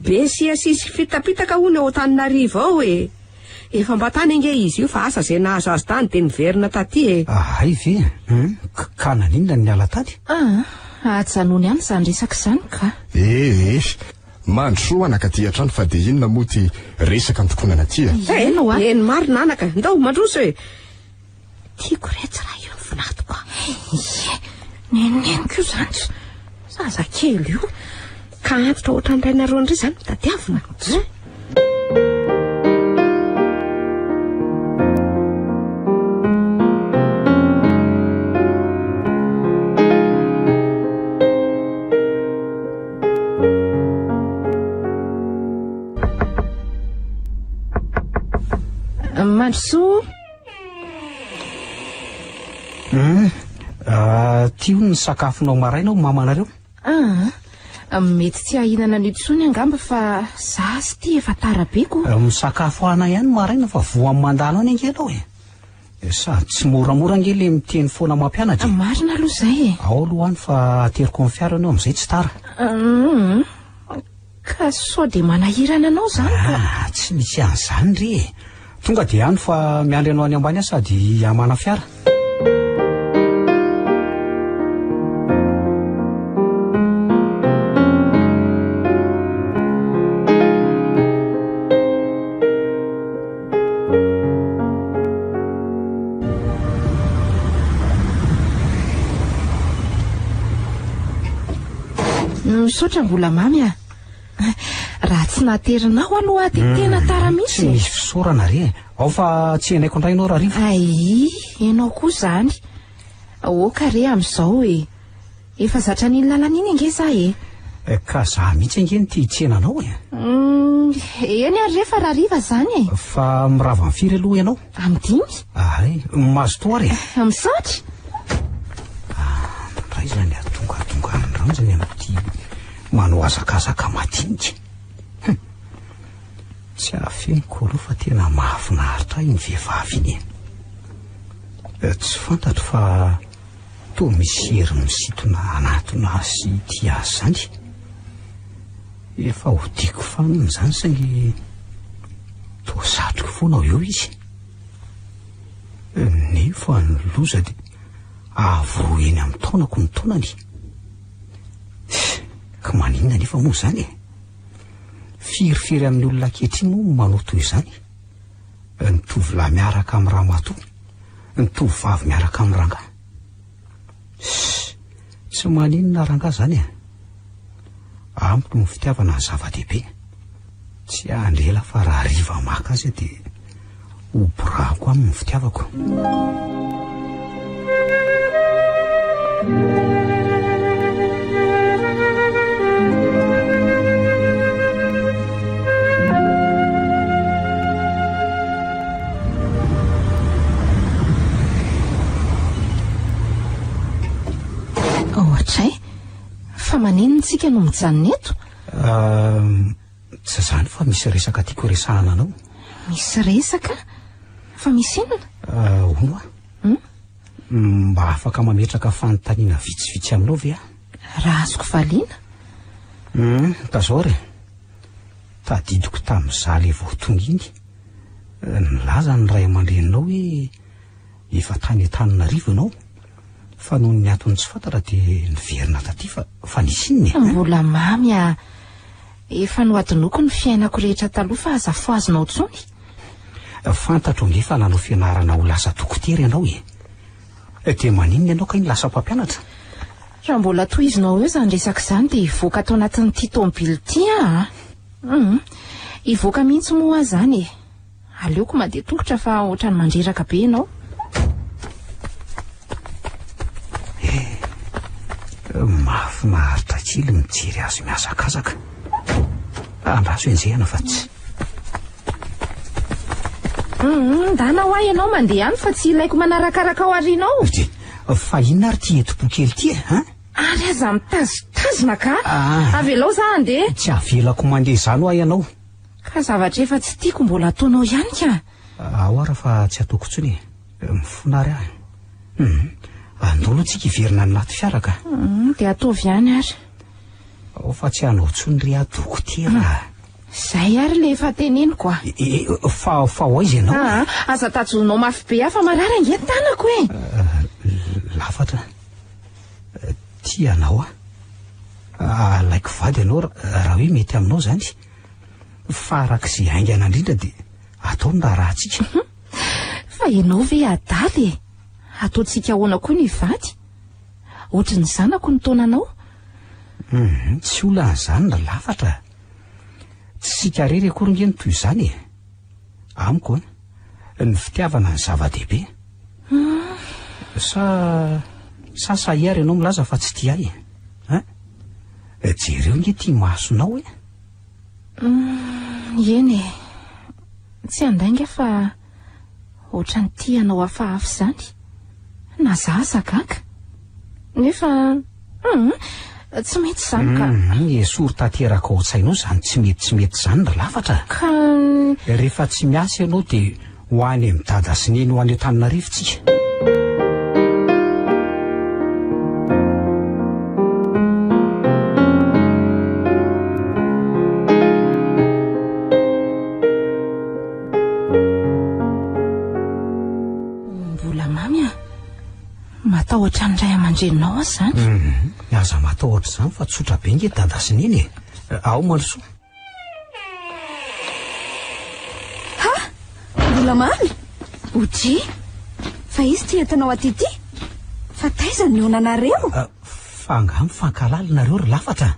be siasisy fitapitaka hono ao Antananarivo ao efa mba tany ange izy io fa asa zay nahazo azy tany de niverina taty ay ve ka naninona ny ala tany ajanony ihany zany resaka izany ka mandrosoa anaka ty atrano fa de inona moa ty resaka nitokonana ty eny marina anaka ndao mandroso tiako retsy raha io ny vinatoko neneniko io zany zaza kely io ka antitra ohatran'irainareo ndray zany tadiavina mandrosoa tio ny sakafonao maraina mamanareo mety tsy ahinana nitsony angamba fa za sy ty efa tarabeko misakafo ana ihany maraina fa voa mandalo any angelanao sady tsy moramora ange le miteny foana mampianatra marina aloha zay ao aloha any fa ateriko amin'ny fiara anao amin'izay tsy tara ka sao de manahirana anao zany ka tsy misy an'izany re tonga de any fa miandry anao any ambany sady amana fiara misaotra mbola mamy raha tsy naterinao aloha de tena tara tsy mihitsy misy fisorana re ao fa tsy enaiko indray anao raha riva ianao koa zany oka re amin'izao efa zatra n'iny lalana iny ange za ka za mihitsy ange ny ty tsenanao eny ary rehefa raha riva zany fa mirava ny firy aloha ianao amidimy mazo toa re misaotra ray zany atongatonga andrano zany amin'ity manao azakazaka madinika tsy afeniko aloha fa tena mahafinaritra iny vehivavy iny tsy fantatro fa toa misy hery misitona anatona sy ty azy zany efa hodiko faniny zany saingy toa satroko foana eo izy nefa ny loza de avo eny amin'ny taonako ny taonany ka maninona nefa moa zany firifiry amin'ny olona kehitriny moa manao toy izany ny tovolahy miaraka amin'ny ramatoa ny tovovavy miaraka amin'ny ranga tsy maninona ranga zany amiko ny fitiavana ny zava-dehibe tsy andrela fa raha riva maka azy de oborako amin'ny fitiavako ohatra fa maninontsika no mijanona eto tsy zany fa misy resaka tiako resahana anao misy resaka fa misy inona ono mba afaka mametraka fanontaniana vitsivitsy aminao ve raha azoko valiana ka zao re tadidiko tamin'iza le voatonga iny nilaza ny ray aman-dreninao hoe efa tany Antananarivo ianao fa noho ny atony tsy fantatra de niverina taty fa nisy inony mbola mamy efa noadinoko ny fiainako rehetra taloha fa azafoazonao tsony fantatro nge fa nanao fianarana ho lasa dokotery ianao de maninona ianao ka iny lasa mpampianatra raha mbola tohizinao eo zany resaka izany de hivoaka atao anatin'ity tômobily ty hivoaka mihitsy moa zany aleoko mandeha tongotra fa ohatrany mandreraka be ianao mahafinaritra kely mijery azy miazakazaka andraso enjehana fa tsy ndana ho ahy ianao mandeha any fa tsy ilaiko manarakaraka ao arinao fa inona ary ty ento-po kely ty ary aza mitazitazina ka avelao za andeha tsy avelako mandeha zany ho ahy ianao ka zavatra efa tsy tiako mbola ataonao ihany ka ao ara fa tsy ataoko ntsony mifonary ahy andolo antsika iverina anaty fiaraka dia ataovy ihany ary fa tsy hanao tsony ry adokotera zay ary le efa teneniko fa hoaizy ianao aza tajonao mafy be afa marara inge tanako e lafatra tianao alaiko vady ianao raha hoe mety aminao zany fa arak'izay aingana indrindra dia atao ny raharantsika fa ianao ve adady e ataontsika ahoana koa ny vady ohatry ny zanako ny taonanao tsy olan'izany na lafatra tsy sika rery akorongeny toy izany e amiko ny fitiavana ny zava-dehibe sa sahiary ianao milaza fa tsy tia e jereo nge tia masonao e eny e tsy andainga fa ohatra ny tianao hafahafa izany na za zagaka nefa tsy mety izany ka esory tanteraka ao an-tsainao zany tsy mety zany ry lafatra ka rehefa tsy miasa ianao dia ho any amin'ny dada sy neny ho any Antananarivotsika matahotra ny ray aman-dreninao azy zany aza matahotra izany fa tsotra be nge dada sy neny e ao mandrosoa mbola mamy oji fa izy ty entinao atity fa taizany ny onanareo fa angamy fankalalinareo ry lafatra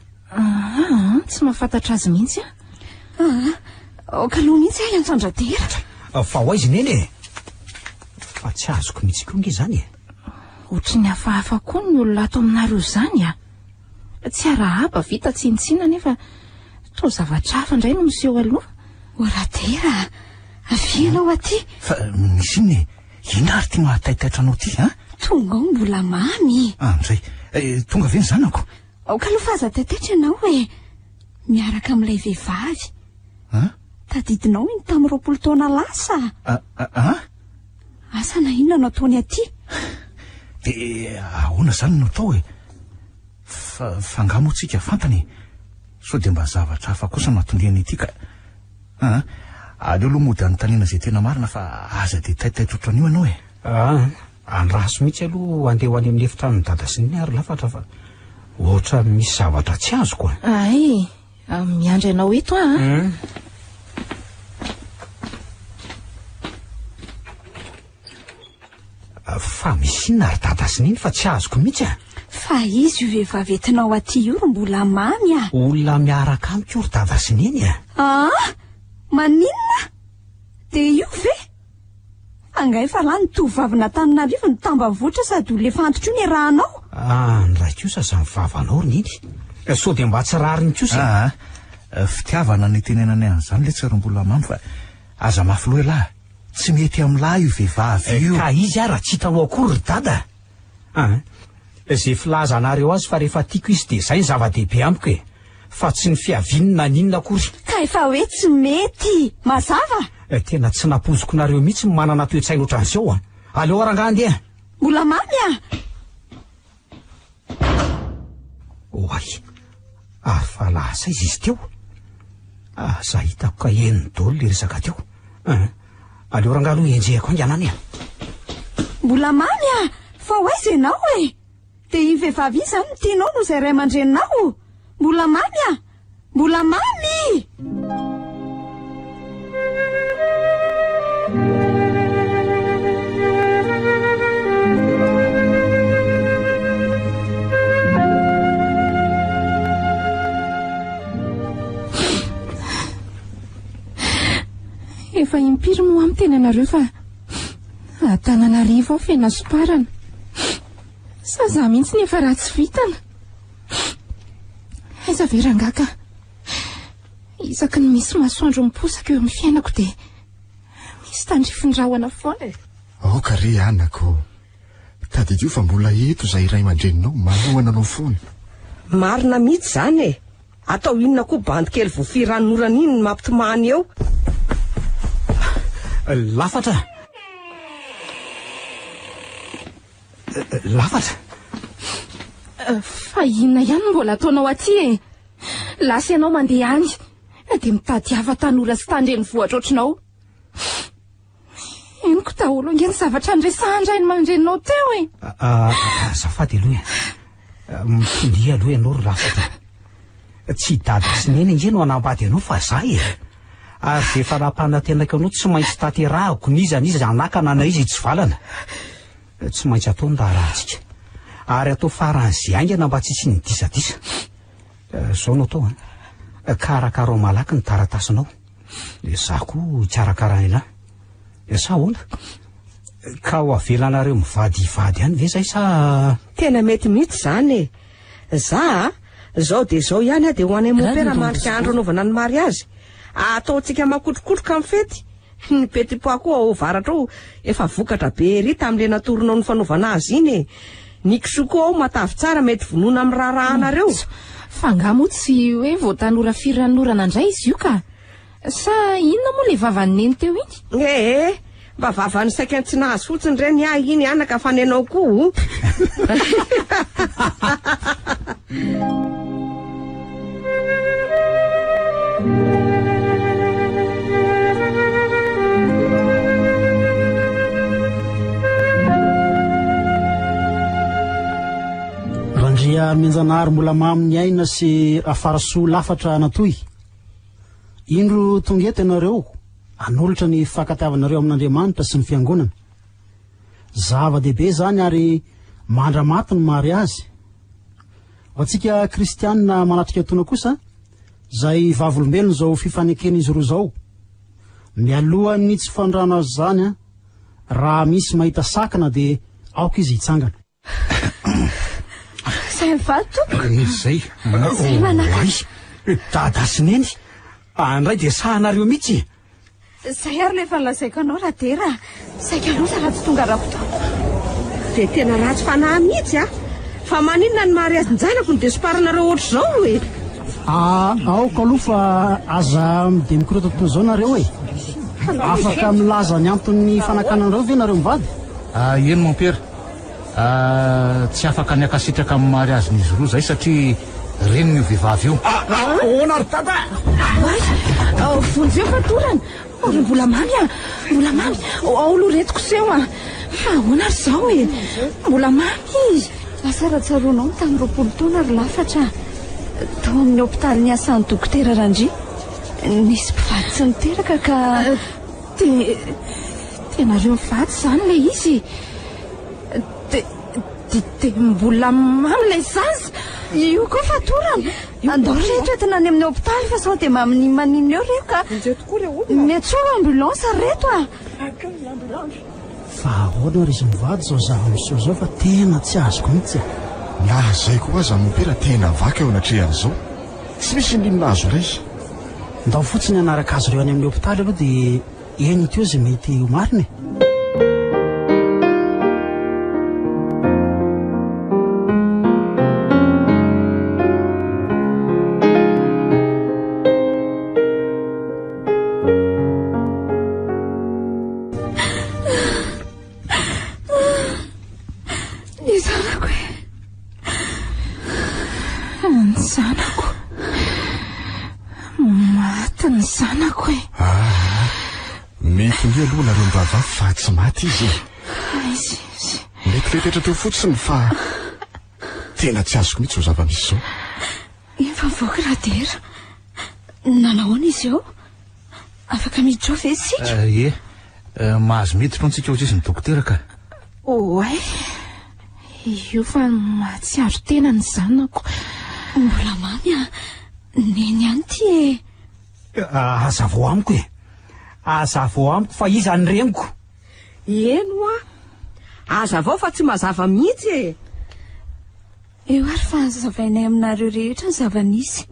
tsy mahafantatra azy mihitsy kaloha mihitsy ahy Antsandratera fa hoaizy neny e fa tsy azoko mihitsy koa nge zany e ohatry ny hafahafa koa ny olona ato aminareo izany tsy arahaba vita tsinitsina nefa to zavatra hafa indray no miseho aloha Oratera avianao aty fa misy iny ina ary ty mahataitaitra anao ty tonga ao mbola mamy amizay tonga ve ny zanako kaloha fa aza taitaitra ianao e miaraka amin'ilay vehivavy tadidinao iny tamin'ny 20 taona lasa asa na inona no ataony aty dia ahoana zany no atao e fangamo tsika fantany so dia mba zavatra hafa kosa mahatondriany ity ka aleo aloha mody anontaniana izay tena marina fa aza dia taitaitra ohatran'io ianao e andraso mihitsy aloha andeha ho any amin'ny efitrano ny dada sy ny ary lafatra fa ohatra misy zavatra tsy azoko ay miandry ianao eto fa misy inona ary dada sy niny fa tsy azoko mihitsy fa izy io vehivavy entinao aty io ry mbola mamy olona miaraka amiko ry dada sy niny maninona dia io ve angay fa lahy ny tovavy n'Antananarivo ny tambavoatra sady ole fantotro ny rahanao ny ray kosa za mivavanao ry niny so dia mba tsy rariny kosa fitiavana ny tenenany an'izany le tsy ry mbola mamy fa aza mafy loha lahy tsy mety amin'lahy io vehivavy io ka izy raha tsy hitanao akory ry dada izay filaza anareo azy fa rehefa tiako izy dia izay ny zava-dehibe amiko e fa tsy ny fiavinina ninona akory ka efa hoe tsy mety mazava tena tsy napoziko nareo mihitsy manana toe-tsaina ohatran'izao aleo arangandy mbola mamy oay fa lasa izy teo za hitako ka eniny dolo le resaka teo aleo ranga aloha enjehako anganany mbola mamy fa hoaizy ianao e dia iny vehivavy iny zany tianao no izay ray aman-dreninao mbola mamy mbola mamy efa impiry moa amin'ny tenanareo fa Antananarivo aho fena soparana sa za mihitsy nefa raha tsy vitana aiza ve rangaka isaky ny misy masoandro miposaka eo amin'ny fiainako dia misy tandrifindrahoana foana aoka re anako tadidio fa mbola eto izay ray aman-dreninao manohana anao foana marina mihitsy izany e atao inona koa bandy kely voafiran'orana iny ny mampitomany eo lafatra lafatra fa inona ihany mbola ataonao aty e? Lasa ianao mandeha any dia mitady hava tanora sy tandreny vohatra ohatrinao. Eniko daholo angeny zavatra andresahandrainy mandreninao teo e. Azafady aloha mipindia aloha ianao ry lafatra. Tsy dady sy neny inge no anambady anao fa zah e. Ary rehefa raha-panatenaka anao tsy maintsy taterahako nizaniza anakana na izy tsy valana. Tsy maintsy atao ny rahantsika. Ary atao faran'izay aingana mba tsisy ny disadisa. Zao no atao karakara malaky ny taratasinao. Zah koa tsy arakarana ina. Sa hoana? Ka ho avelanareo mivadivady ihany ve zay sa? Tena mety mihitsy zany e. Zah zao de zao ihany dia ho anay mopera marika andro anaovana ny mariazy. Ataontsika makotrokotroka amin'ny fety. Ny petipoa koa ao varatra ao efa vokatra be ery tamin'ile natoronao ny fanaovana azy iny e. Ny kisoa koa ao matavy tsara mety vonoina amin'ny rarahanareo. Fa ngamo tsy hoe voatanora firanorana indray izy io ka? Sa inona moa le vavany neny teo iny? Mba vavany saika tsy nahazo fotsiny reny iny anaka fanenao koa. Randria Menjanahary mbola maminy aina sy afarasoa lafatra natoy. Indro tonga eto ianareo anolotra ny fankatiavanareo amin'Andriamanitra sy ny fiangonana. Zava-dehibe zany ary mandramaty ny mariazy. Ho antsika kristianina manatrika etoana kosa zay vavolombelona zao fifanekena izy roa zao. Mialohan'ny tsy fandrano azy zany raha misy mahita sakana dia aoka izy hitsangana. Zay vato Zay dada sy neny andray dia sahanareo mihitsy. zay ary lefa nolazaiko anao raha dera saika loza raha tsy tonga rakoto. Dia tena ratsy fanahy mihitsy fa maninona ny mariazy ny janako ny desiparanareo ohatr' zao e. Aoka aloha fa aza midemikoreta toy zao nareo e. Afaka milaza ny anton'ny fanakananareo ve nareo mivady? Eno mampera tsy afaka ny akasitraka amin'ny mariazin'izy roa zay satria reny ny vehivavy io. Ahoana ry tata? Vonjeo fatorana. Mbola mamy ao loretiko seo fa ahoana ry zao e? Mbola mamy. Lasa ratsaroanao tamin'ny 20 taona ry lafatra tao amin'ny hôpitaly ny asan'ny dokotera Randry. Nisy mpivady tsy niteraka ka tenareo mivady zany le izy. De mbola mamy le zaza. Io koa fatorana. Andao rehetra tena any amin'ny hôpitaly fa sao dia maminy maninona eo reo ka miatsoa ambulance reto Fa ahoana ry izy mivady zao zava-miseho zao fa tena tsy azoko mihitsy. Na zay koa aza mopera tena vaka eo anatrehan'izao. Tsy misy ninona azo ray. Ndao fotsiny anaraka azy reo any amin'ny hôpitaly aloha dia eny teo izay mety ho marina. Mety ndia aloha nareo mbava fa tsy maty izy. Mety letetra teo fotsiny fa tena tsy azoko mihitsy ho zava-misy zao. Efa voaka raha dera. Nanahoana izy eo? Afaka miditra ao ve isika? Mahazo miditra antsika ho sisy ny dokotera ka. Oay, io fa mahatsiaro tena ny zanako. Mbola mamy neny ihany ty e. Aza vao amiko e. Aza vao amiko fa iza ny reniko. Eno aza vao fa tsy mazava mihitsy e. Eo ary fa zavainay aminareo rehetra ny zava-nisy.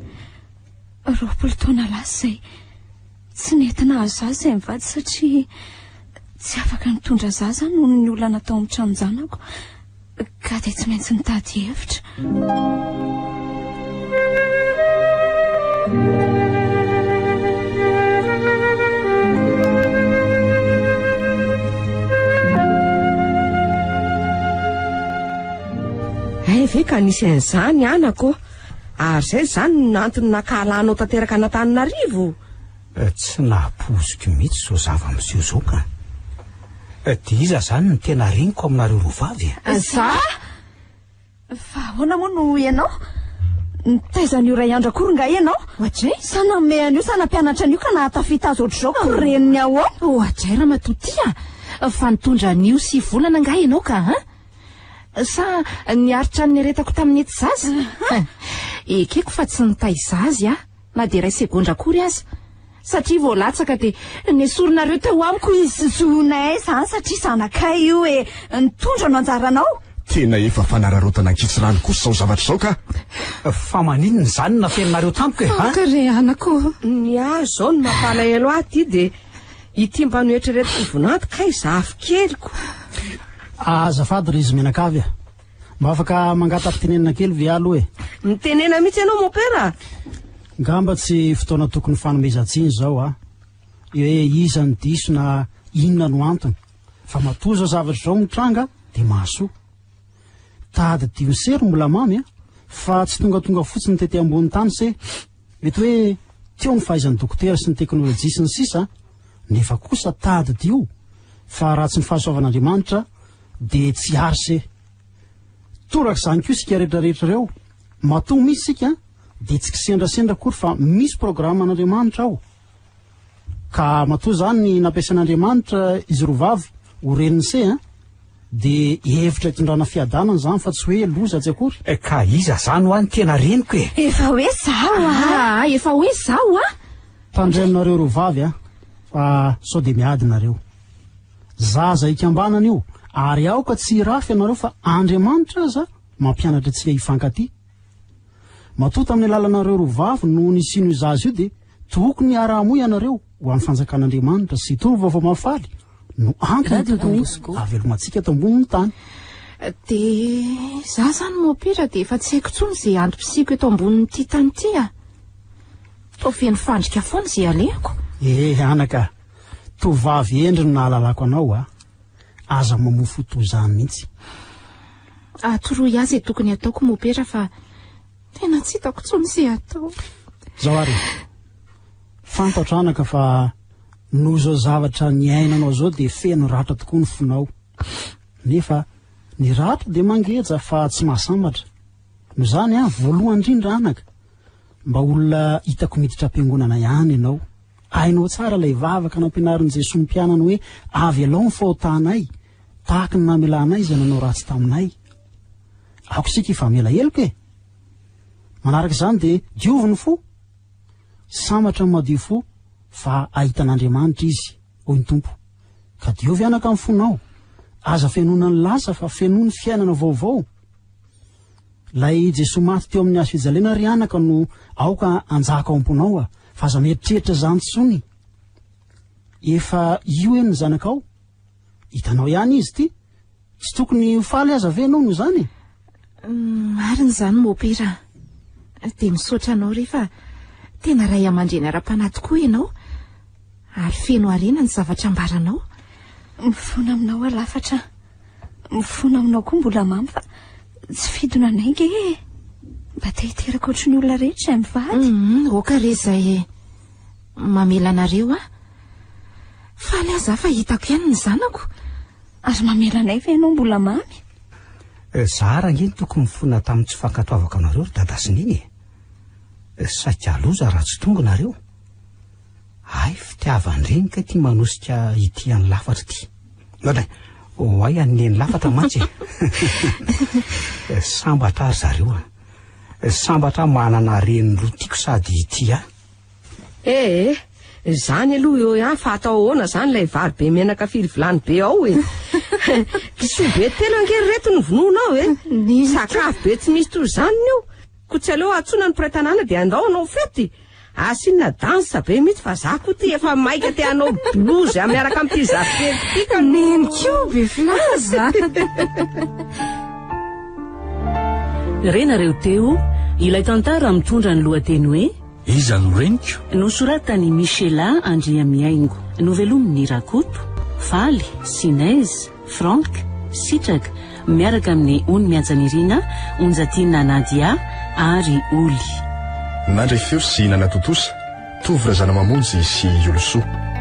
20 taona lasa zay tsy nentina azo zaza izay mivady satria tsy afaka nitondra zaza noho ny olana tao amin'ny trano zanako ka dia tsy maintsy nitady hevitra. ka nisy an'izany anako ary zay zany nantony nakalanao tanteraka Antananarivo. Tsy napoziko mihitsy zao zava-miseho zao ka. Dia iza zany ny tena reniko aminareo roavavy? Za? Fa ahoana moa no ianao? Nitaizan'io ray andro akory nga ianao? Ohatray? Sana mean'io sana mpianatra an'io ka nahatafita azy ohatr'izao koreniny ahoana? Ohatray raha matotia fa nitondra an'io sy volana nga ianao ka sa niaritra ny aretako tamin'ny ety zaza? Ekeko fa tsy nitaiza azy na dia ray segondra akory aza satria vao latsaka dia nesoronareo teo amiko izy. Zonay zany satria zanakay io nitondra no anjaranao. Tena efa fanararotana ankitsirano kosa zao zavatra zao ka. Fa maninona zany nafeninareo tamiko Ka re anako. Ny azo zao no mampalahelo aty dia ity mba noetreretiko vonanto kay zafy keliko. Azafady ry izy menakavy mba afaka mangata-pitenenina kely ve aloha Nitenena mihitsy ianao mon père. Ngamba tsy fotoana tokony fanomezantsiny zao hoe iza ny diso na inona no antony fa matoa zao zavatra zao mitranga dia mahasoa. Tady dio sery mbola mamy fa tsy tonga fotsiny tety ambony tany se mety hoe teo ny fahaizan'ny dokotera sy ny teknôlôjia sy ny sisa nefa kosa tady dio fa raha tsy ny fahasoavan'Andriamanitra dia tsy ary se. Toraka izany koa sika rehetrarehetra reo matoa misy sika dia tsy kisendrasendra kory fa misy programan'Andriamanitra ao ka matoa zany ny nampiasan'Andriamanitra izy roavavy ho reniny se dia hevitra hitondrana fiadanana zany fa tsy hoe loza tsy akory. Ka iza zany ho any tena reniko Efa hoe zao Efa hoe zao tandreminareo roavavy fa sao dia miady nareo zaza ikambanana io ary aoka tsy rafy ianareo fa Andriamanitra aza mampianatra antsika hifankaty. Matoa tamin'ny alalanareo roavavy no nisino izazy io dia tokony araha-moa ianareo ho amin'ny fanjakan'Andriamanitra sy itony vaovao mafaly no antony tokony avelomantsika eto ambonin'ny tany. Dia za zany mopira dia efa tsy haiko tsony izay antom-pisiko eto ambonin'ity tany ity toa feno fandrika foana izay alehako. Anaka tovavy endry no nahalalako anao aza mamofo tozany mihitsy. Atoroy azy tokony ataoko mopira fa tena tsy hitako tsony izay atao. Zao ary fantatra anaka fa no zao zavatra ny ainanao zao dia feno ratra tokoa ny fonao nefa ny ratra dia mangeja fa tsy mahasambatra no zany voalohany indrindra anaka mba olona hitako miditra am-piangonana ihany ianao ainao tsara ilay vavaka nampianarin'i Jesosy ny mpianana hoe avy alao ny fahotanay tahaka ny namelanay izay nanao ratsy taminay. Ako sika efa mela heloka manaraka izany dia dioviny fo sambatra ny madio fo fa ahitan'Andriamanitra izy hoy ny tompo ka diovy anaka amin'ny fonao aza fenona ny lasa fa fenoa ny fiainana vaovao. Lay Jesosy maty teo amin'ny hazo fijaliana ry anaka no aoka anjaka ao am-ponao fa aza mieritreritra zany tsony efa io ny zanakao hitanao ihany izy ty tsy tokony ho faly aza ve anao no zany. Marina izany mopira dia misaotra anao rehefa tena ray aman-dreny ara-panahy tokoa ianao ary feno arena ny zavatra ambaranao. Mifoana aminao lafatra mifoana aminao koa mbola mamy fa tsy fidona anay nge mba te hiteraka ohatry ny olona rehetra mivady. Oka re izay mamela anareo faly aza fa hitako ihany ny zanako ary mamela anay fa ianao mbola mamy. Zahara ngeny tokony mifoana tamin'ny tsy fankatoavako anareo ry dada sy niny saika loza raha tsy tonga nareo. Ay fitiavan-drenika ty manosika ity any lafatra ty hoay aneny lafatra mantsy sambatra ary zareo sambatra manana reny roa tiako sady ity zany aloha eo fa atao ahoana zany lay vary be menaka firy vilany be ao kisoa be telo angery reto ny vononao sakafo be tsy misy toy zany io ko tsy aleo atsona ny mpiray-tanàna dia andao anao fety asinina dansa be mihitsy fa za koa ty efa maika te hanao blouse miaraka amin'ity zafy kely ty ka neniko be filaza. Renareo teo ilay tantara mitondra ny lohateny hoe iza no reniko nosoratany Michela Andria Miaingo, novelomin'ny Rakoto, Faly, Sinaizy, Frank, Sitraka miaraka amin'ny ony mianjanirina onjatiana Nadia ary Oly. nandray feo sy nanatotosa tovy razana mamonjy sy olosoa